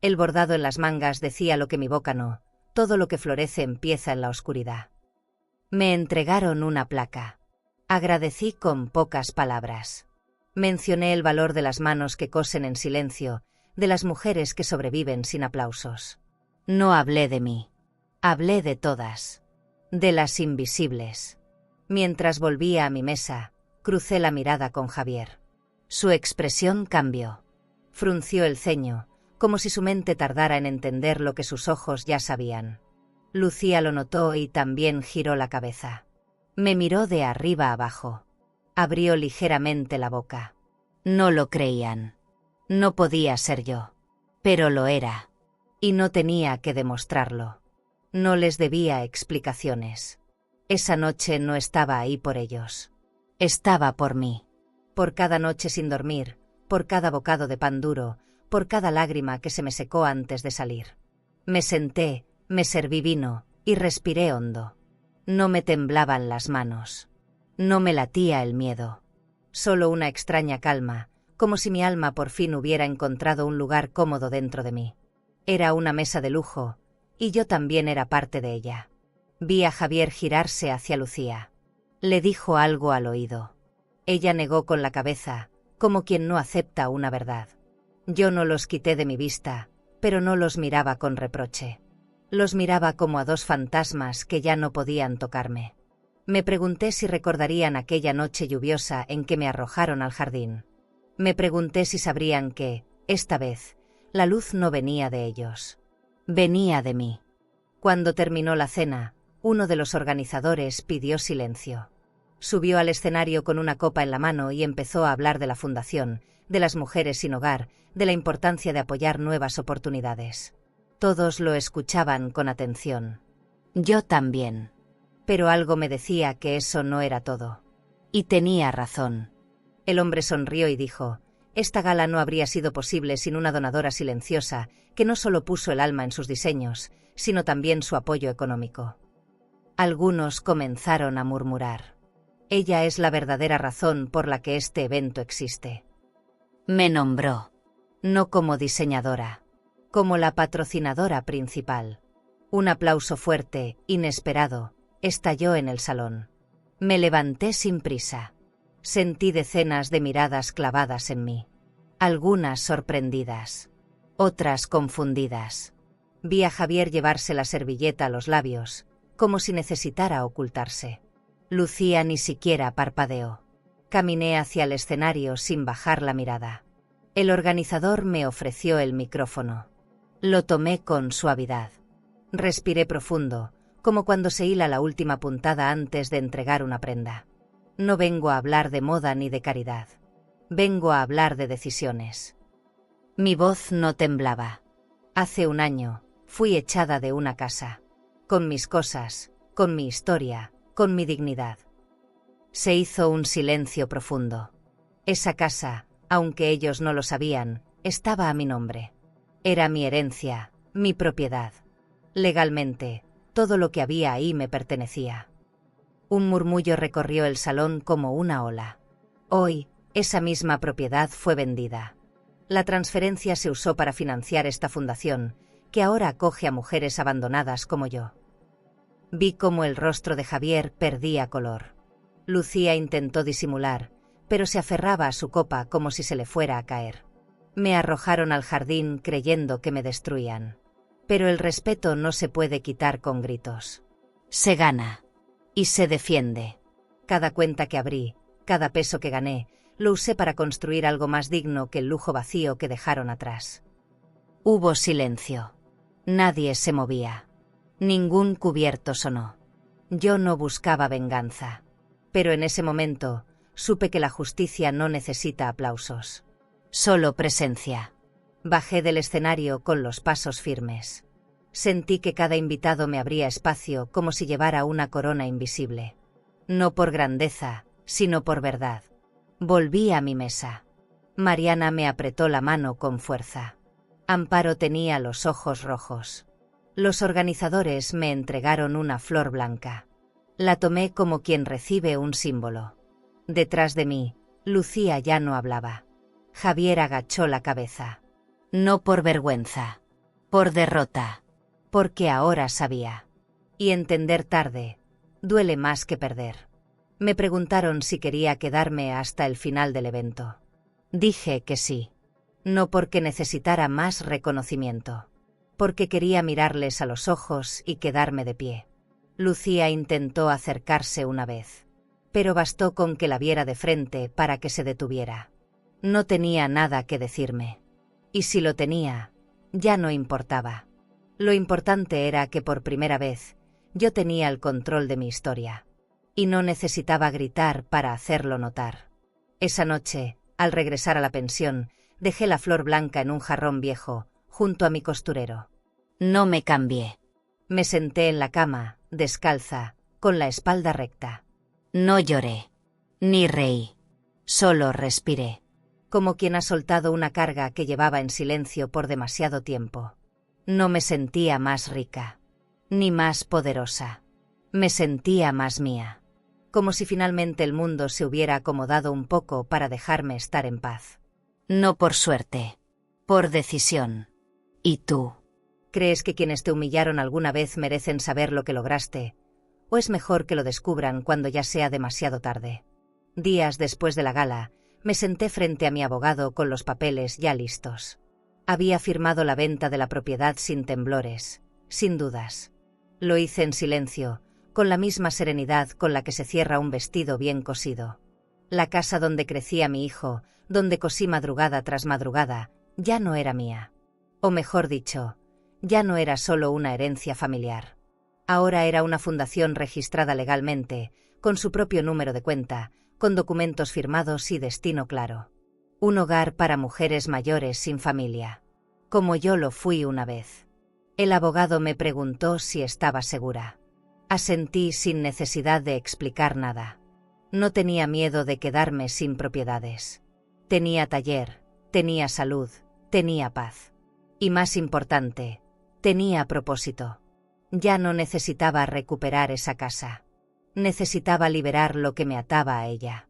El bordado en las mangas decía lo que mi boca no: todo lo que florece empieza en la oscuridad. Me entregaron una placa. Agradecí con pocas palabras. Mencioné el valor de las manos que cosen en silencio, de las mujeres que sobreviven sin aplausos. No hablé de mí. Hablé de todas. De las invisibles. Mientras volvía a mi mesa, crucé la mirada con Javier. Su expresión cambió. Frunció el ceño, como si su mente tardara en entender lo que sus ojos ya sabían. Lucía lo notó y también giró la cabeza. Me miró de arriba abajo. Abrió ligeramente la boca. No lo creían. No podía ser yo. Pero lo era. Y no tenía que demostrarlo. No les debía explicaciones. Esa noche no estaba ahí por ellos. Estaba por mí. Por cada noche sin dormir, por cada bocado de pan duro, por cada lágrima que se me secó antes de salir. Me senté, me serví vino, y respiré hondo. No me temblaban las manos. No me latía el miedo. Solo una extraña calma, como si mi alma por fin hubiera encontrado un lugar cómodo dentro de mí. Era una mesa de lujo, y yo también era parte de ella. Vi a Javier girarse hacia Lucía. Le dijo algo al oído. Ella negó con la cabeza, como quien no acepta una verdad. Yo no los quité de mi vista, pero no los miraba con reproche. Los miraba como a dos fantasmas que ya no podían tocarme. Me pregunté si recordarían aquella noche lluviosa en que me arrojaron al jardín. Me pregunté si sabrían que, esta vez, la luz no venía de ellos. Venía de mí. Cuando terminó la cena, uno de los organizadores pidió silencio. Subió al escenario con una copa en la mano y empezó a hablar de la fundación, de las mujeres sin hogar, de la importancia de apoyar nuevas oportunidades. Todos lo escuchaban con atención. Yo también. Pero algo me decía que eso no era todo. Y tenía razón. El hombre sonrió y dijo: esta gala no habría sido posible sin una donadora silenciosa que no solo puso el alma en sus diseños, sino también su apoyo económico. Algunos comenzaron a murmurar: ella es la verdadera razón por la que este evento existe. Me nombró. No como diseñadora, como la patrocinadora principal. Un aplauso fuerte, inesperado, estalló en el salón. Me levanté sin prisa. Sentí decenas de miradas clavadas en mí. Algunas sorprendidas. Otras confundidas. Vi a Javier llevarse la servilleta a los labios, como si necesitara ocultarse. Lucía ni siquiera parpadeó. Caminé hacia el escenario sin bajar la mirada. El organizador me ofreció el micrófono. Lo tomé con suavidad. Respiré profundo, como cuando se hila la última puntada antes de entregar una prenda. No vengo a hablar de moda ni de caridad. Vengo a hablar de decisiones. Mi voz no temblaba. Hace un año, fui echada de una casa. Con mis cosas, con mi historia, con mi dignidad. Se hizo un silencio profundo. Esa casa, aunque ellos no lo sabían, estaba a mi nombre. Era mi herencia, mi propiedad. Legalmente, todo lo que había ahí me pertenecía. Un murmullo recorrió el salón como una ola. Hoy, esa misma propiedad fue vendida. La transferencia se usó para financiar esta fundación, que ahora acoge a mujeres abandonadas como yo. Vi cómo el rostro de Javier perdía color. Lucía intentó disimular, pero se aferraba a su copa como si se le fuera a caer. Me arrojaron al jardín creyendo que me destruían. Pero el respeto no se puede quitar con gritos. Se gana. Y se defiende. Cada cuenta que abrí, cada peso que gané, lo usé para construir algo más digno que el lujo vacío que dejaron atrás. Hubo silencio. Nadie se movía. Ningún cubierto sonó. Yo no buscaba venganza. Pero en ese momento, supe que la justicia no necesita aplausos. Solo presencia. Bajé del escenario con los pasos firmes. Sentí que cada invitado me abría espacio como si llevara una corona invisible. No por grandeza, sino por verdad. Volví a mi mesa. Mariana me apretó la mano con fuerza. Amparo tenía los ojos rojos. Los organizadores me entregaron una flor blanca. La tomé como quien recibe un símbolo. Detrás de mí, Lucía ya no hablaba. Javier agachó la cabeza. No por vergüenza, por derrota. Porque ahora sabía. Y entender tarde, duele más que perder. Me preguntaron si quería quedarme hasta el final del evento. Dije que sí. No porque necesitara más reconocimiento. Porque quería mirarles a los ojos y quedarme de pie. Lucía intentó acercarse una vez. Pero bastó con que la viera de frente para que se detuviera. No tenía nada que decirme. Y si lo tenía, ya no importaba. Lo importante era que por primera vez, yo tenía el control de mi historia. Y no necesitaba gritar para hacerlo notar. Esa noche, al regresar a la pensión, dejé la flor blanca en un jarrón viejo, junto a mi costurero. No me cambié. Me senté en la cama, descalza, con la espalda recta. No lloré. Ni reí. Solo respiré. Como quien ha soltado una carga que llevaba en silencio por demasiado tiempo. No me sentía más rica. Ni más poderosa. Me sentía más mía. Como si finalmente el mundo se hubiera acomodado un poco para dejarme estar en paz. No por suerte. Por decisión. ¿Y tú? ¿Crees que quienes te humillaron alguna vez merecen saber lo que lograste? ¿O es mejor que lo descubran cuando ya sea demasiado tarde? Días después de la gala, me senté frente a mi abogado con los papeles ya listos. Había firmado la venta de la propiedad sin temblores, sin dudas. Lo hice en silencio, con la misma serenidad con la que se cierra un vestido bien cosido. La casa donde crecía mi hijo, donde cosí madrugada tras madrugada, ya no era mía. O mejor dicho, ya no era solo una herencia familiar. Ahora era una fundación registrada legalmente, con su propio número de cuenta, con documentos firmados y destino claro. Un hogar para mujeres mayores sin familia. Como yo lo fui una vez. El abogado me preguntó si estaba segura. Asentí sin necesidad de explicar nada. No tenía miedo de quedarme sin propiedades. Tenía taller, tenía salud, tenía paz. Y más importante, tenía propósito. Ya no necesitaba recuperar esa casa. Necesitaba liberar lo que me ataba a ella.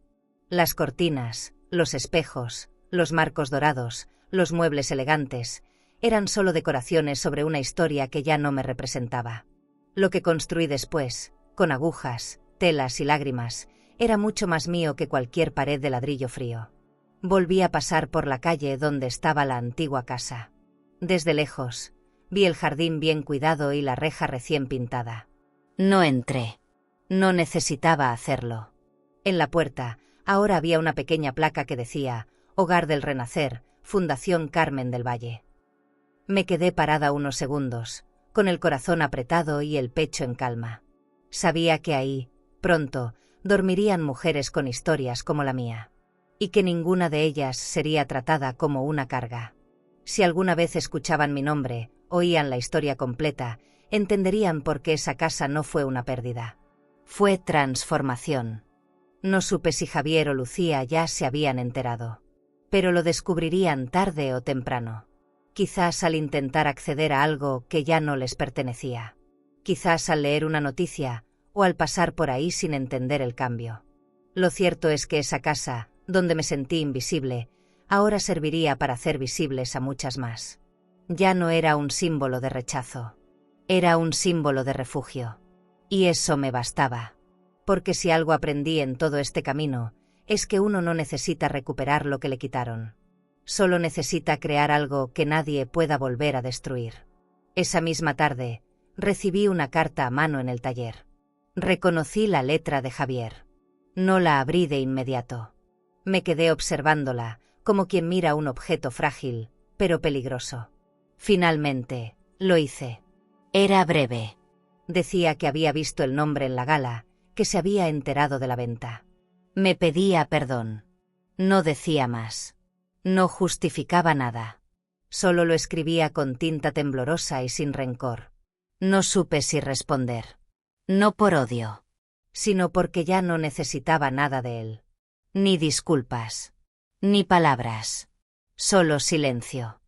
Las cortinas, los espejos, los marcos dorados, los muebles elegantes, eran solo decoraciones sobre una historia que ya no me representaba. Lo que construí después, con agujas, telas y lágrimas, era mucho más mío que cualquier pared de ladrillo frío. Volví a pasar por la calle donde estaba la antigua casa. Desde lejos, vi el jardín bien cuidado y la reja recién pintada. No entré. No necesitaba hacerlo. En la puerta, ahora había una pequeña placa que decía, Hogar del Renacer, Fundación Carmen del Valle. Me quedé parada unos segundos, con el corazón apretado y el pecho en calma. Sabía que ahí, pronto, dormirían mujeres con historias como la mía. Y que ninguna de ellas sería tratada como una carga. Si alguna vez escuchaban mi nombre, oían la historia completa, entenderían por qué esa casa no fue una pérdida. Fue transformación. No supe si Javier o Lucía ya se habían enterado. Pero lo descubrirían tarde o temprano. Quizás al intentar acceder a algo que ya no les pertenecía. Quizás al leer una noticia, o al pasar por ahí sin entender el cambio. Lo cierto es que esa casa, donde me sentí invisible, ahora serviría para hacer visibles a muchas más. Ya no era un símbolo de rechazo. Era un símbolo de refugio. Y eso me bastaba. Porque si algo aprendí en todo este camino, es que uno no necesita recuperar lo que le quitaron. Solo necesita crear algo que nadie pueda volver a destruir. Esa misma tarde, recibí una carta a mano en el taller. Reconocí la letra de Javier. No la abrí de inmediato. Me quedé observándola, como quien mira un objeto frágil, pero peligroso. Finalmente, lo hice. Era breve. Decía que había visto el nombre en la gala, que se había enterado de la venta. Me pedía perdón. No decía más. No justificaba nada. Solo lo escribía con tinta temblorosa y sin rencor. No supe si responder. No por odio. Sino porque ya no necesitaba nada de él. Ni disculpas. Ni palabras. Solo silencio.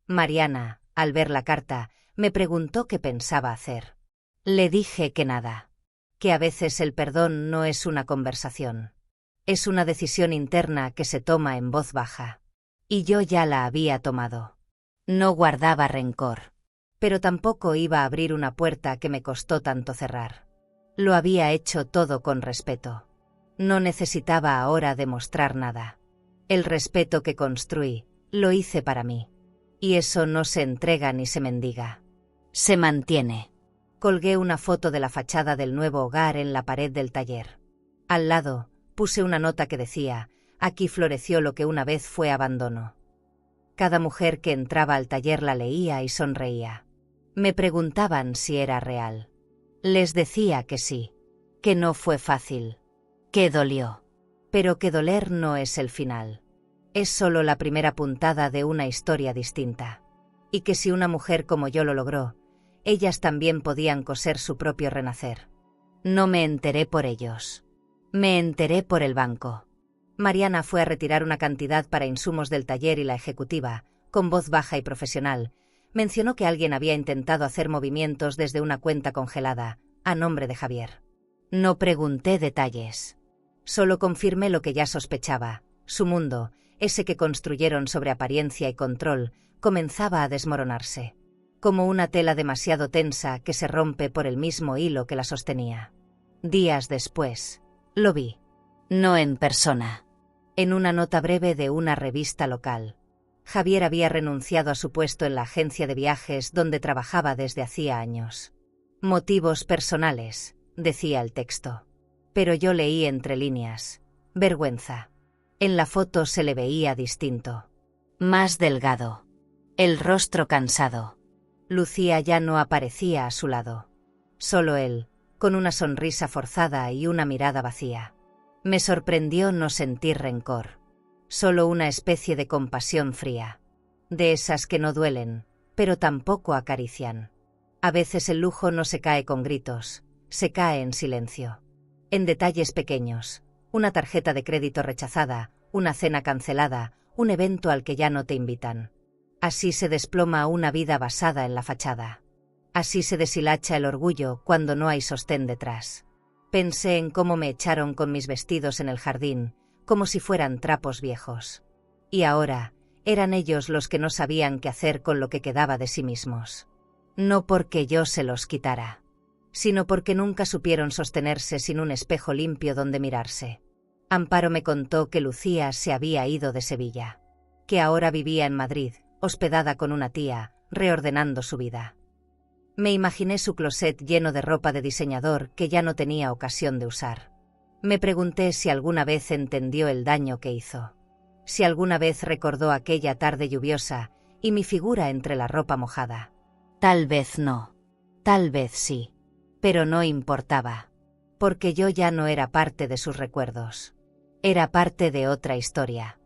Mariana, al ver la carta, me preguntó qué pensaba hacer. Le dije que nada. Que a veces el perdón no es una conversación. Es una decisión interna que se toma en voz baja. Y yo ya la había tomado. No guardaba rencor. Pero tampoco iba a abrir una puerta que me costó tanto cerrar. Lo había hecho todo con respeto. No necesitaba ahora demostrar nada. El respeto que construí, lo hice para mí. Y eso no se entrega ni se mendiga. Se mantiene. Colgué una foto de la fachada del nuevo hogar en la pared del taller. Al lado, puse una nota que decía, aquí floreció lo que una vez fue abandono. Cada mujer que entraba al taller la leía y sonreía. Me preguntaban si era real. Les decía que sí, que no fue fácil, que dolió. Pero que doler no es el final. Es solo la primera puntada de una historia distinta. Y que si una mujer como yo lo logró, ellas también podían coser su propio renacer. No me enteré por ellos. Me enteré por el banco. Mariana fue a retirar una cantidad para insumos del taller y la ejecutiva, con voz baja y profesional, mencionó que alguien había intentado hacer movimientos desde una cuenta congelada, a nombre de Javier. No pregunté detalles. Solo confirmé lo que ya sospechaba. Su mundo, ese que construyeron sobre apariencia y control, comenzaba a desmoronarse. Como una tela demasiado tensa que se rompe por el mismo hilo que la sostenía. Días después, lo vi. No en persona. En una nota breve de una revista local. Javier había renunciado a su puesto en la agencia de viajes donde trabajaba desde hacía años. Motivos personales, decía el texto. Pero yo leí entre líneas. Vergüenza. En la foto se le veía distinto. Más delgado. El rostro cansado. Lucía ya no aparecía a su lado. Solo él, con una sonrisa forzada y una mirada vacía. Me sorprendió no sentir rencor. Solo una especie de compasión fría. De esas que no duelen, pero tampoco acarician. A veces el lujo no se cae con gritos, se cae en silencio. En detalles pequeños. Una tarjeta de crédito rechazada, una cena cancelada, un evento al que ya no te invitan. Así se desploma una vida basada en la fachada. Así se deshilacha el orgullo cuando no hay sostén detrás. Pensé en cómo me echaron con mis vestidos en el jardín, como si fueran trapos viejos. Y ahora, eran ellos los que no sabían qué hacer con lo que quedaba de sí mismos. No porque yo se los quitara, sino porque nunca supieron sostenerse sin un espejo limpio donde mirarse. Amparo me contó que Lucía se había ido de Sevilla, que ahora vivía en Madrid, hospedada con una tía, reordenando su vida. Me imaginé su closet lleno de ropa de diseñador que ya no tenía ocasión de usar. Me pregunté si alguna vez entendió el daño que hizo. Si alguna vez recordó aquella tarde lluviosa y mi figura entre la ropa mojada. Tal vez no. Tal vez sí. Pero no importaba. Porque yo ya no era parte de sus recuerdos. Era parte de otra historia.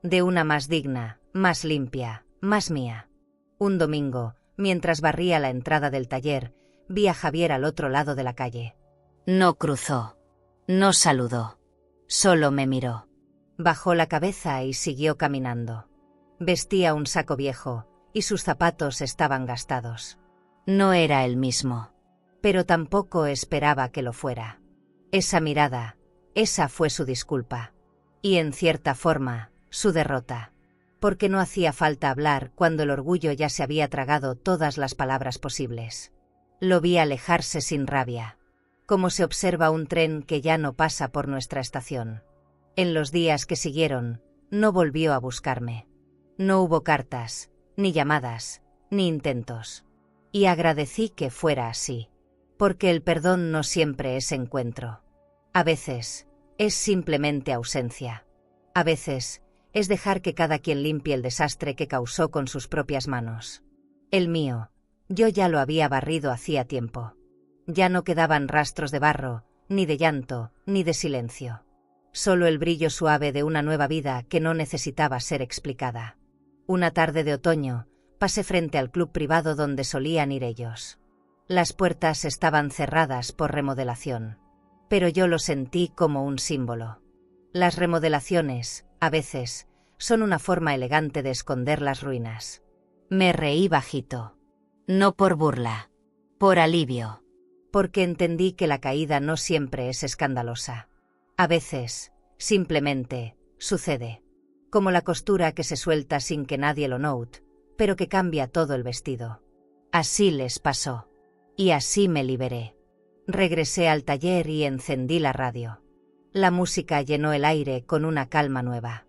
De una más digna, más limpia, más mía. Un domingo, mientras barría la entrada del taller, vi a Javier al otro lado de la calle. No cruzó. No saludó. Solo me miró. Bajó la cabeza y siguió caminando. Vestía un saco viejo, y sus zapatos estaban gastados. No era el mismo. Pero tampoco esperaba que lo fuera. Esa mirada, esa fue su disculpa. Y en cierta forma, su derrota. Porque no hacía falta hablar cuando el orgullo ya se había tragado todas las palabras posibles. Lo vi alejarse sin rabia. Como se observa un tren que ya no pasa por nuestra estación. En los días que siguieron, no volvió a buscarme. No hubo cartas, ni llamadas, ni intentos. Y agradecí que fuera así. Porque el perdón no siempre es encuentro. A veces, es simplemente ausencia. A veces, es dejar que cada quien limpie el desastre que causó con sus propias manos. El mío, yo ya lo había barrido hacía tiempo. Ya no quedaban rastros de barro, ni de llanto, ni de silencio. Solo el brillo suave de una nueva vida que no necesitaba ser explicada. Una tarde de otoño, pasé frente al club privado donde solían ir ellos. Las puertas estaban cerradas por remodelación. Pero yo lo sentí como un símbolo. Las remodelaciones, a veces, son una forma elegante de esconder las ruinas. Me reí bajito. No por burla. Por alivio. Porque entendí que la caída no siempre es escandalosa. A veces, simplemente, sucede. Como la costura que se suelta sin que nadie lo note, pero que cambia todo el vestido. Así les pasó. Y así me liberé. Regresé al taller y encendí la radio. La música llenó el aire con una calma nueva.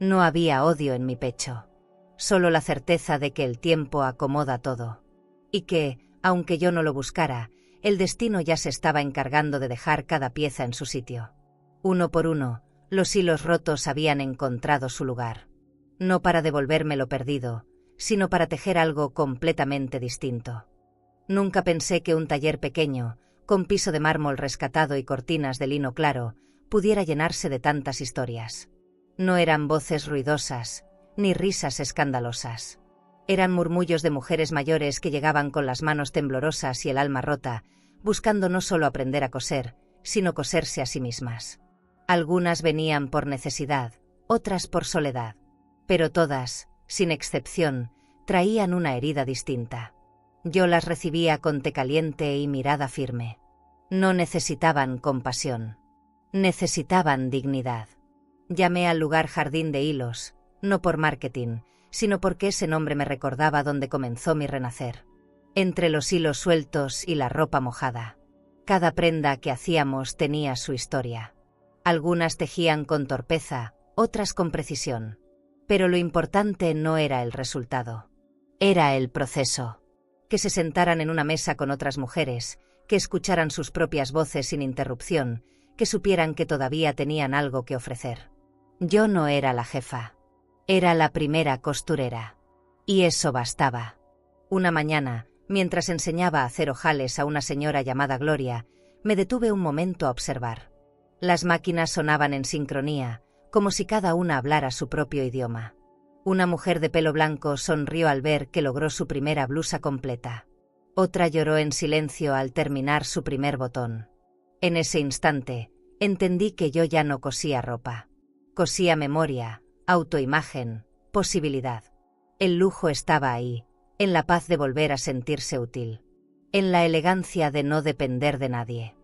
No había odio en mi pecho. Solo la certeza de que el tiempo acomoda todo. Y que, aunque yo no lo buscara, el destino ya se estaba encargando de dejar cada pieza en su sitio. Uno por uno, los hilos rotos habían encontrado su lugar. No para devolverme lo perdido, sino para tejer algo completamente distinto. Nunca pensé que un taller pequeño, con piso de mármol rescatado y cortinas de lino claro, pudiera llenarse de tantas historias. No eran voces ruidosas, ni risas escandalosas. Eran murmullos de mujeres mayores que llegaban con las manos temblorosas y el alma rota, buscando no solo aprender a coser, sino coserse a sí mismas. Algunas venían por necesidad, otras por soledad, pero todas, sin excepción, traían una herida distinta. Yo las recibía con té caliente y mirada firme. No necesitaban compasión. Necesitaban dignidad. Llamé al lugar Jardín de Hilos, no por marketing, sino porque ese nombre me recordaba donde comenzó mi renacer. Entre los hilos sueltos y la ropa mojada. Cada prenda que hacíamos tenía su historia. Algunas tejían con torpeza, otras con precisión. Pero lo importante no era el resultado. Era el proceso. Que se sentaran en una mesa con otras mujeres, que escucharan sus propias voces sin interrupción, que supieran que todavía tenían algo que ofrecer. Yo no era la jefa. Era la primera costurera. Y eso bastaba. Una mañana, mientras enseñaba a hacer ojales a una señora llamada Gloria, me detuve un momento a observar. Las máquinas sonaban en sincronía, como si cada una hablara su propio idioma. Una mujer de pelo blanco sonrió al ver que logró su primera blusa completa. Otra lloró en silencio al terminar su primer botón. En ese instante, entendí que yo ya no cosía ropa. Cosía memoria, autoimagen, posibilidad. El lujo estaba ahí, en la paz de volver a sentirse útil. En la elegancia de no depender de nadie.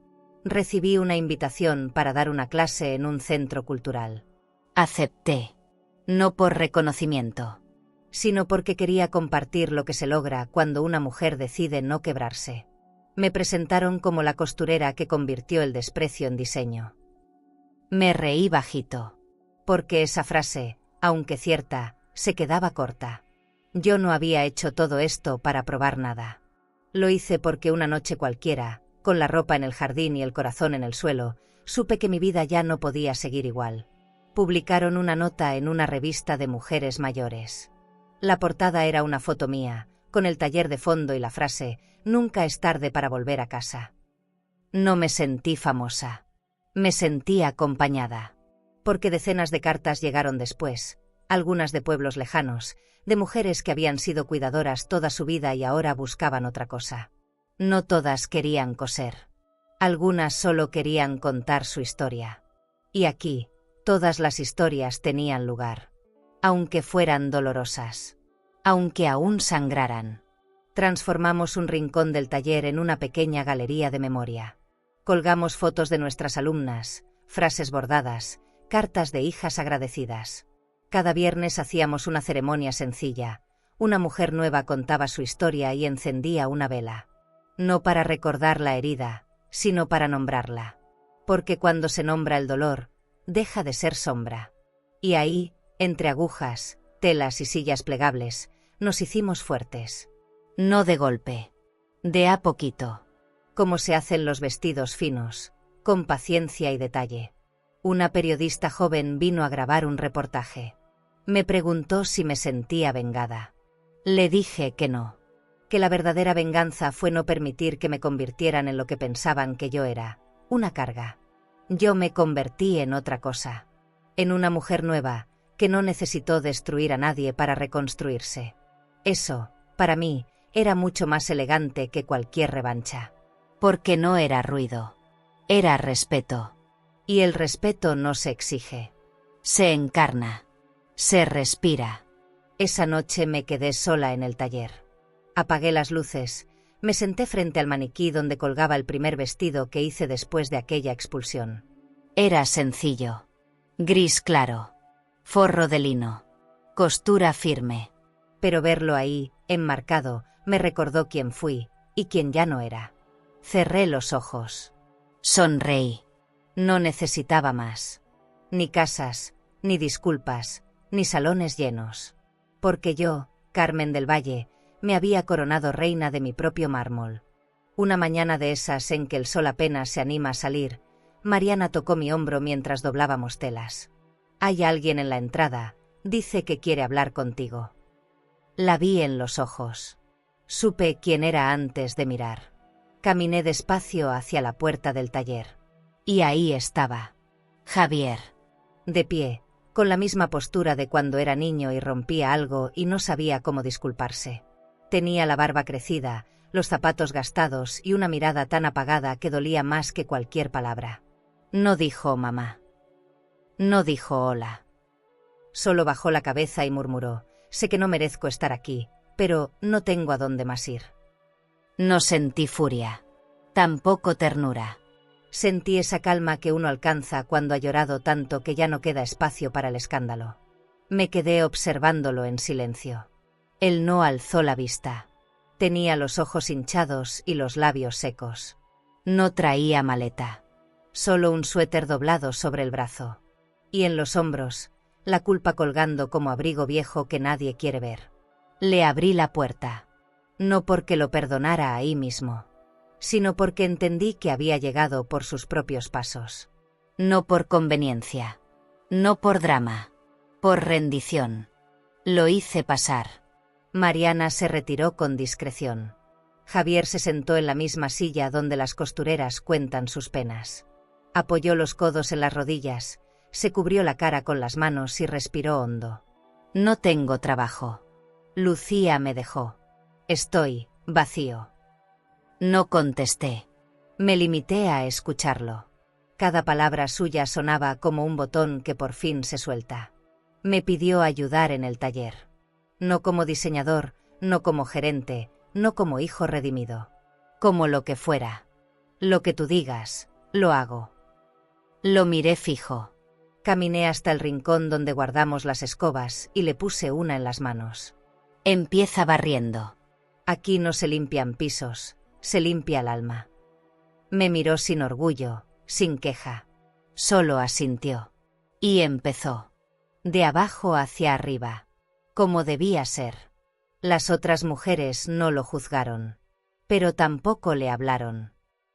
Recibí una invitación para dar una clase en un centro cultural. Acepté. No por reconocimiento, sino porque quería compartir lo que se logra cuando una mujer decide no quebrarse. Me presentaron como la costurera que convirtió el desprecio en diseño. Me reí bajito, porque esa frase, aunque cierta, se quedaba corta. Yo no había hecho todo esto para probar nada. Lo hice porque una noche cualquiera, con la ropa en el jardín y el corazón en el suelo, supe que mi vida ya no podía seguir igual. Publicaron una nota en una revista de mujeres mayores. La portada era una foto mía, con el taller de fondo y la frase, «Nunca es tarde para volver a casa». No me sentí famosa. Me sentí acompañada. Porque decenas de cartas llegaron después, algunas de pueblos lejanos, de mujeres que habían sido cuidadoras toda su vida y ahora buscaban otra cosa. No todas querían coser. Algunas solo querían contar su historia. Y aquí, todas las historias tenían lugar. Aunque fueran dolorosas. Aunque aún sangraran. Transformamos un rincón del taller en una pequeña galería de memoria. Colgamos fotos de nuestras alumnas, frases bordadas, cartas de hijas agradecidas. Cada viernes hacíamos una ceremonia sencilla. Una mujer nueva contaba su historia y encendía una vela. No para recordar la herida, sino para nombrarla. Porque cuando se nombra el dolor, deja de ser sombra. Y ahí, entre agujas, telas y sillas plegables, nos hicimos fuertes. No de golpe. De a poquito. Como se hacen los vestidos finos, con paciencia y detalle. Una periodista joven vino a grabar un reportaje. Me preguntó si me sentía vengada. Le dije que no. Que la verdadera venganza fue no permitir que me convirtieran en lo que pensaban que yo era, una carga. Yo me convertí en otra cosa. En una mujer nueva, que no necesitó destruir a nadie para reconstruirse. Eso, para mí, era mucho más elegante que cualquier revancha. Porque no era ruido. Era respeto. Y el respeto no se exige. Se encarna. Se respira. Esa noche me quedé sola en el taller. Apagué las luces, me senté frente al maniquí donde colgaba el primer vestido que hice después de aquella expulsión. Era sencillo. Gris claro. Forro de lino. Costura firme. Pero verlo ahí, enmarcado, me recordó quién fui, y quién ya no era. Cerré los ojos. Sonreí. No necesitaba más. Ni casas, ni disculpas, ni salones llenos. Porque yo, Carmen del Valle, me había coronado reina de mi propio mármol. Una mañana de esas en que el sol apenas se anima a salir, Mariana tocó mi hombro mientras doblábamos telas. «Hay alguien en la entrada, dice que quiere hablar contigo». La vi en los ojos. Supe quién era antes de mirar. Caminé despacio hacia la puerta del taller. Y ahí estaba Javier, de pie, con la misma postura de cuando era niño y rompía algo y no sabía cómo disculparse. Tenía la barba crecida, los zapatos gastados y una mirada tan apagada que dolía más que cualquier palabra. No dijo mamá. No dijo hola. Solo bajó la cabeza y murmuró: sé que no merezco estar aquí, pero no tengo a dónde más ir. No sentí furia, tampoco ternura. Sentí esa calma que uno alcanza cuando ha llorado tanto que ya no queda espacio para el escándalo. Me quedé observándolo en silencio. Él no alzó la vista. Tenía los ojos hinchados y los labios secos. No traía maleta. Solo un suéter doblado sobre el brazo. Y en los hombros, la culpa colgando como abrigo viejo que nadie quiere ver. Le abrí la puerta. No porque lo perdonara ahí mismo, sino porque entendí que había llegado por sus propios pasos. No por conveniencia. No por drama. Por rendición. Lo hice pasar. Mariana se retiró con discreción. Javier se sentó en la misma silla donde las costureras cuentan sus penas. Apoyó los codos en las rodillas, se cubrió la cara con las manos y respiró hondo. No tengo trabajo. Lucía me dejó. Estoy vacío. No contesté. Me limité a escucharlo. Cada palabra suya sonaba como un botón que por fin se suelta. Me pidió ayudar en el taller. No como diseñador, no como gerente, no como hijo redimido. Como lo que fuera. Lo que tú digas, lo hago. Lo miré fijo. Caminé hasta el rincón donde guardamos las escobas y le puse una en las manos. Empieza barriendo. Aquí no se limpian pisos, se limpia el alma. Me miró sin orgullo, sin queja. Solo asintió. Y empezó. De abajo hacia arriba. Como debía ser. Las otras mujeres no lo juzgaron. Pero tampoco le hablaron.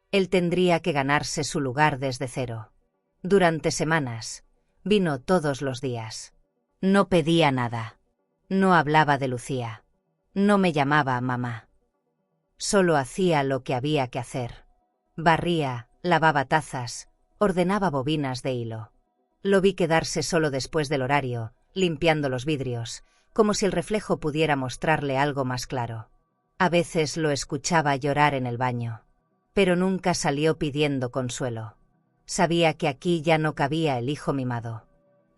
Él tendría que ganarse su lugar desde cero. Durante semanas. Vino todos los días. No pedía nada. No hablaba de Lucía. No me llamaba mamá. Solo hacía lo que había que hacer. Barría, lavaba tazas, ordenaba bobinas de hilo. Lo vi quedarse solo después del horario, limpiando los vidrios, como si el reflejo pudiera mostrarle algo más claro. A veces lo escuchaba llorar en el baño. Pero nunca salió pidiendo consuelo. Sabía que aquí ya no cabía el hijo mimado.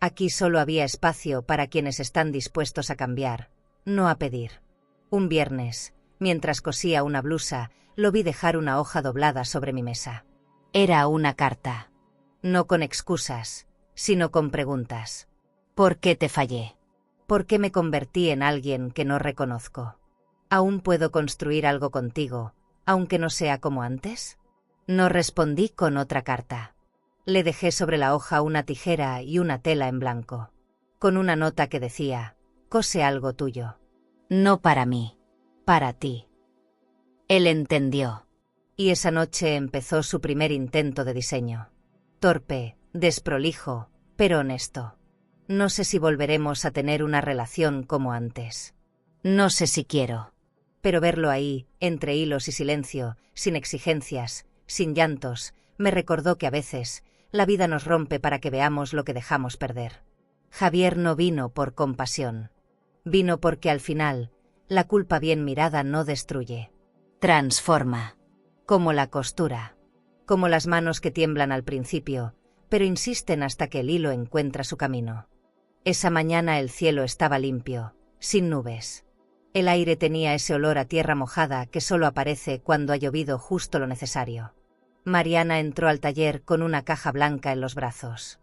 Aquí solo había espacio para quienes están dispuestos a cambiar, no a pedir. Un viernes, mientras cosía una blusa, lo vi dejar una hoja doblada sobre mi mesa. Era una carta. No con excusas, sino con preguntas. ¿Por qué te fallé? ¿Por qué me convertí en alguien que no reconozco? ¿Aún puedo construir algo contigo, aunque no sea como antes? No respondí con otra carta. Le dejé sobre la hoja una tijera y una tela en blanco, con una nota que decía: cose algo tuyo. No para mí, para ti. Él entendió. Y esa noche empezó su primer intento de diseño. Torpe, desprolijo, pero honesto. No sé si volveremos a tener una relación como antes. No sé si quiero. Pero verlo ahí, entre hilos y silencio, sin exigencias, sin llantos, me recordó que a veces la vida nos rompe para que veamos lo que dejamos perder. Javier no vino por compasión. Vino porque al final, la culpa bien mirada no destruye. Transforma. Como la costura. Como las manos que tiemblan al principio, pero insisten hasta que el hilo encuentra su camino. Esa mañana el cielo estaba limpio, sin nubes. El aire tenía ese olor a tierra mojada que solo aparece cuando ha llovido justo lo necesario. Mariana entró al taller con una caja blanca en los brazos.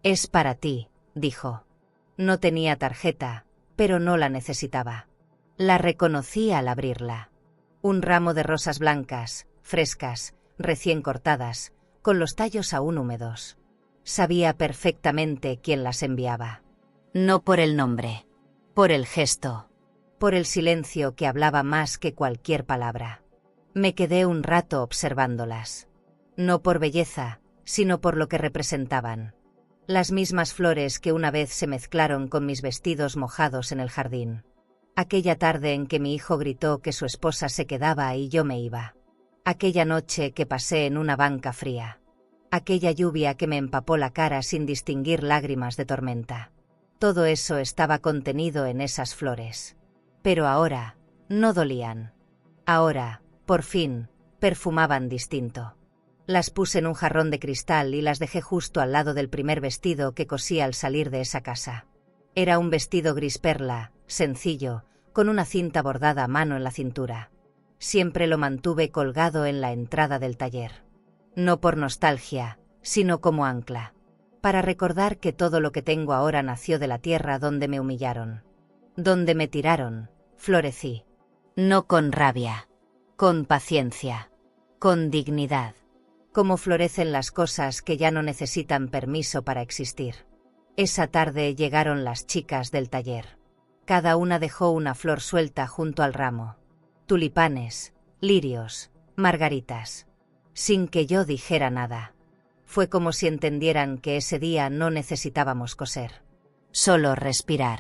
Es para ti, dijo. No tenía tarjeta, pero no la necesitaba. La reconocí al abrirla. Un ramo de rosas blancas, frescas, recién cortadas, con los tallos aún húmedos. Sabía perfectamente quién las enviaba. No por el nombre, por el gesto, por el silencio que hablaba más que cualquier palabra. Me quedé un rato observándolas. No por belleza, sino por lo que representaban. Las mismas flores que una vez se mezclaron con mis vestidos mojados en el jardín. Aquella tarde en que mi hijo gritó que su esposa se quedaba y yo me iba. aquella noche que pasé en una banca fría, aquella lluvia que me empapó la cara sin distinguir lágrimas de tormenta. Todo eso estaba contenido en esas flores. Pero ahora, no dolían. Ahora, por fin, perfumaban distinto. Las puse en un jarrón de cristal y las dejé justo al lado del primer vestido que cosí al salir de esa casa. Era un vestido gris perla, sencillo, con una cinta bordada a mano en la cintura. Siempre lo mantuve colgado en la entrada del taller. No por nostalgia, sino como ancla. Para recordar que todo lo que tengo ahora nació de la tierra donde me humillaron. Donde me tiraron, florecí. No con rabia, con paciencia, con dignidad. Como florecen las cosas que ya no necesitan permiso para existir. Esa tarde llegaron las chicas del taller. Cada una dejó una flor suelta junto al ramo. Tulipanes, lirios, margaritas. Sin que yo dijera nada. Fue como si entendieran que ese día no necesitábamos coser. Solo respirar.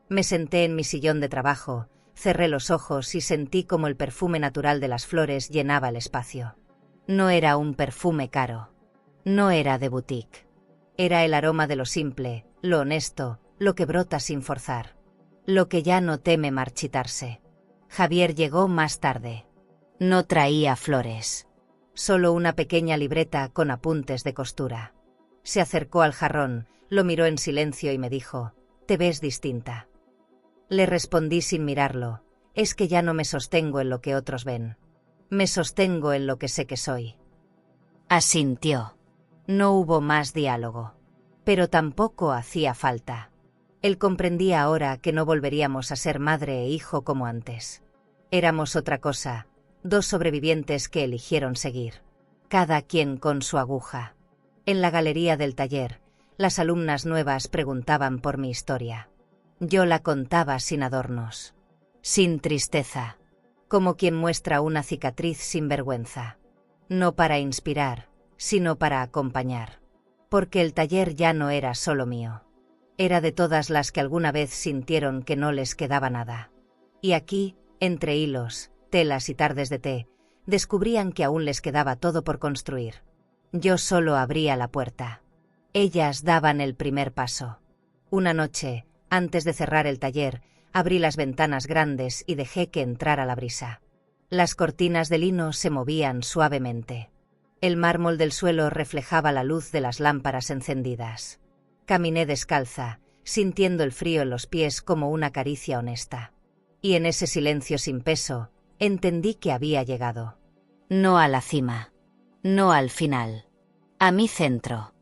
Me senté en mi sillón de trabajo, cerré los ojos y sentí como el perfume natural de las flores llenaba el espacio. No era un perfume caro. No era de boutique. Era el aroma de lo simple, lo honesto, lo que brota sin forzar. Lo que ya no teme marchitarse. Javier llegó más tarde. No traía flores. Solo una pequeña libreta con apuntes de costura. Se acercó al jarrón, lo miró en silencio y me dijo, «Te ves distinta». Le respondí sin mirarlo, «Es que ya no me sostengo en lo que otros ven. Me sostengo en lo que sé que soy». Asintió. No hubo más diálogo. Pero tampoco hacía falta. Él comprendía ahora que no volveríamos a ser madre e hijo como antes. Éramos otra cosa. Dos sobrevivientes que eligieron seguir, cada quien con su aguja. En la galería del taller, las alumnas nuevas preguntaban por mi historia. Yo la contaba sin adornos, sin tristeza, como quien muestra una cicatriz sin vergüenza. No para inspirar, sino para acompañar. Porque el taller ya no era solo mío. Era de todas las que alguna vez sintieron que no les quedaba nada. Y aquí, entre hilos, telas y tardes de té, descubrían que aún les quedaba todo por construir. Yo solo abría la puerta. Ellas daban el primer paso. Una noche, antes de cerrar el taller, abrí las ventanas grandes y dejé que entrara la brisa. Las cortinas de lino se movían suavemente. El mármol del suelo reflejaba la luz de las lámparas encendidas. Caminé descalza, sintiendo el frío en los pies como una caricia honesta. Y en ese silencio sin peso, entendí que había llegado. No a la cima. No al final. A mi centro.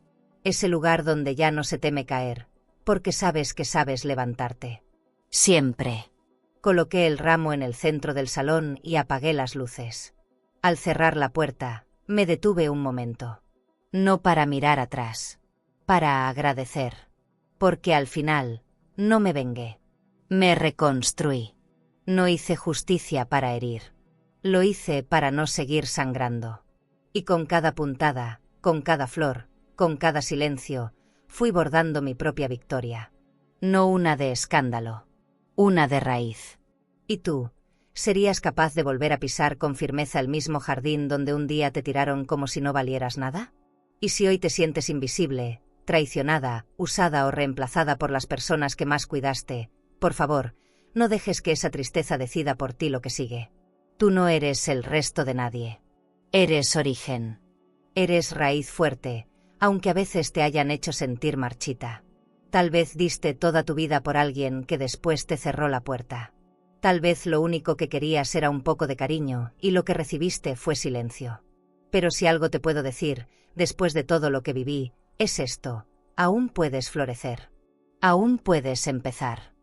Ese lugar donde ya no se teme caer, porque sabes que sabes levantarte. Siempre. Coloqué el ramo en el centro del salón y apagué las luces. Al cerrar la puerta, me detuve un momento. No para mirar atrás. Para agradecer. Porque al final, no me vengué. Me reconstruí. No hice justicia para herir. Lo hice para no seguir sangrando. Y con cada puntada, con cada flor, con cada silencio, fui bordando mi propia victoria. No una de escándalo. Una de raíz. ¿Y tú? ¿Serías capaz de volver a pisar con firmeza el mismo jardín donde un día te tiraron como si no valieras nada? ¿Y si hoy te sientes invisible, traicionada, usada o reemplazada por las personas que más cuidaste? Por favor, no dejes que esa tristeza decida por ti lo que sigue. Tú no eres el resto de nadie. Eres origen. Eres raíz fuerte, aunque a veces te hayan hecho sentir marchita. Tal vez diste toda tu vida por alguien que después te cerró la puerta. Tal vez lo único que querías era un poco de cariño y lo que recibiste fue silencio. Pero si algo te puedo decir, después de todo lo que viví, es esto: aún puedes florecer. Aún puedes empezar.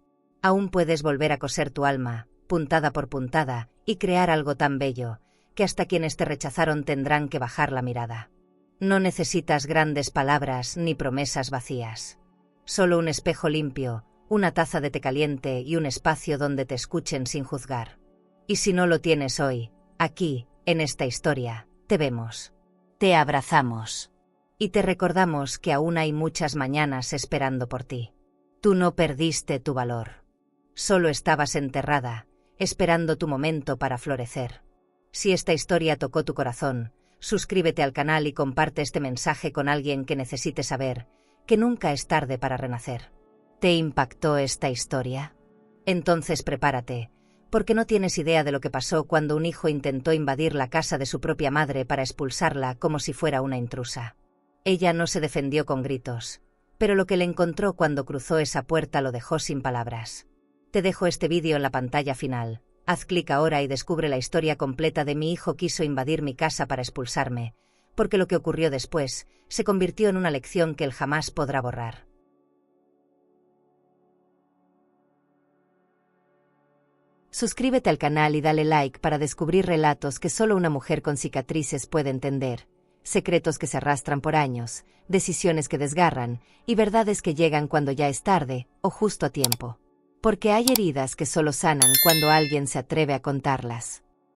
Aún puedes volver a coser tu alma, puntada por puntada, y crear algo tan bello, que hasta quienes te rechazaron tendrán que bajar la mirada. No necesitas grandes palabras ni promesas vacías. Solo un espejo limpio, una taza de té caliente y un espacio donde te escuchen sin juzgar. Y si no lo tienes hoy, aquí, en esta historia, te vemos. Te abrazamos. Y te recordamos que aún hay muchas mañanas esperando por ti. Tú no perdiste tu valor. Solo estabas enterrada, esperando tu momento para florecer. Si esta historia tocó tu corazón, suscríbete al canal y comparte este mensaje con alguien que necesite saber que nunca es tarde para renacer. ¿Te impactó esta historia? Entonces prepárate, porque no tienes idea de lo que pasó cuando un hijo intentó invadir la casa de su propia madre para expulsarla como si fuera una intrusa. Ella no se defendió con gritos, pero lo que le encontró cuando cruzó esa puerta lo dejó sin palabras. Te dejo este vídeo en la pantalla final. Haz clic ahora y descubre la historia completa de mi hijo quiso invadir mi casa para expulsarme, porque lo que ocurrió después se convirtió en una lección que él jamás podrá borrar. Suscríbete al canal y dale like para descubrir relatos que solo una mujer con cicatrices puede entender, secretos que se arrastran por años, decisiones que desgarran y verdades que llegan cuando ya es tarde o justo a tiempo. Porque hay heridas que solo sanan cuando alguien se atreve a contarlas.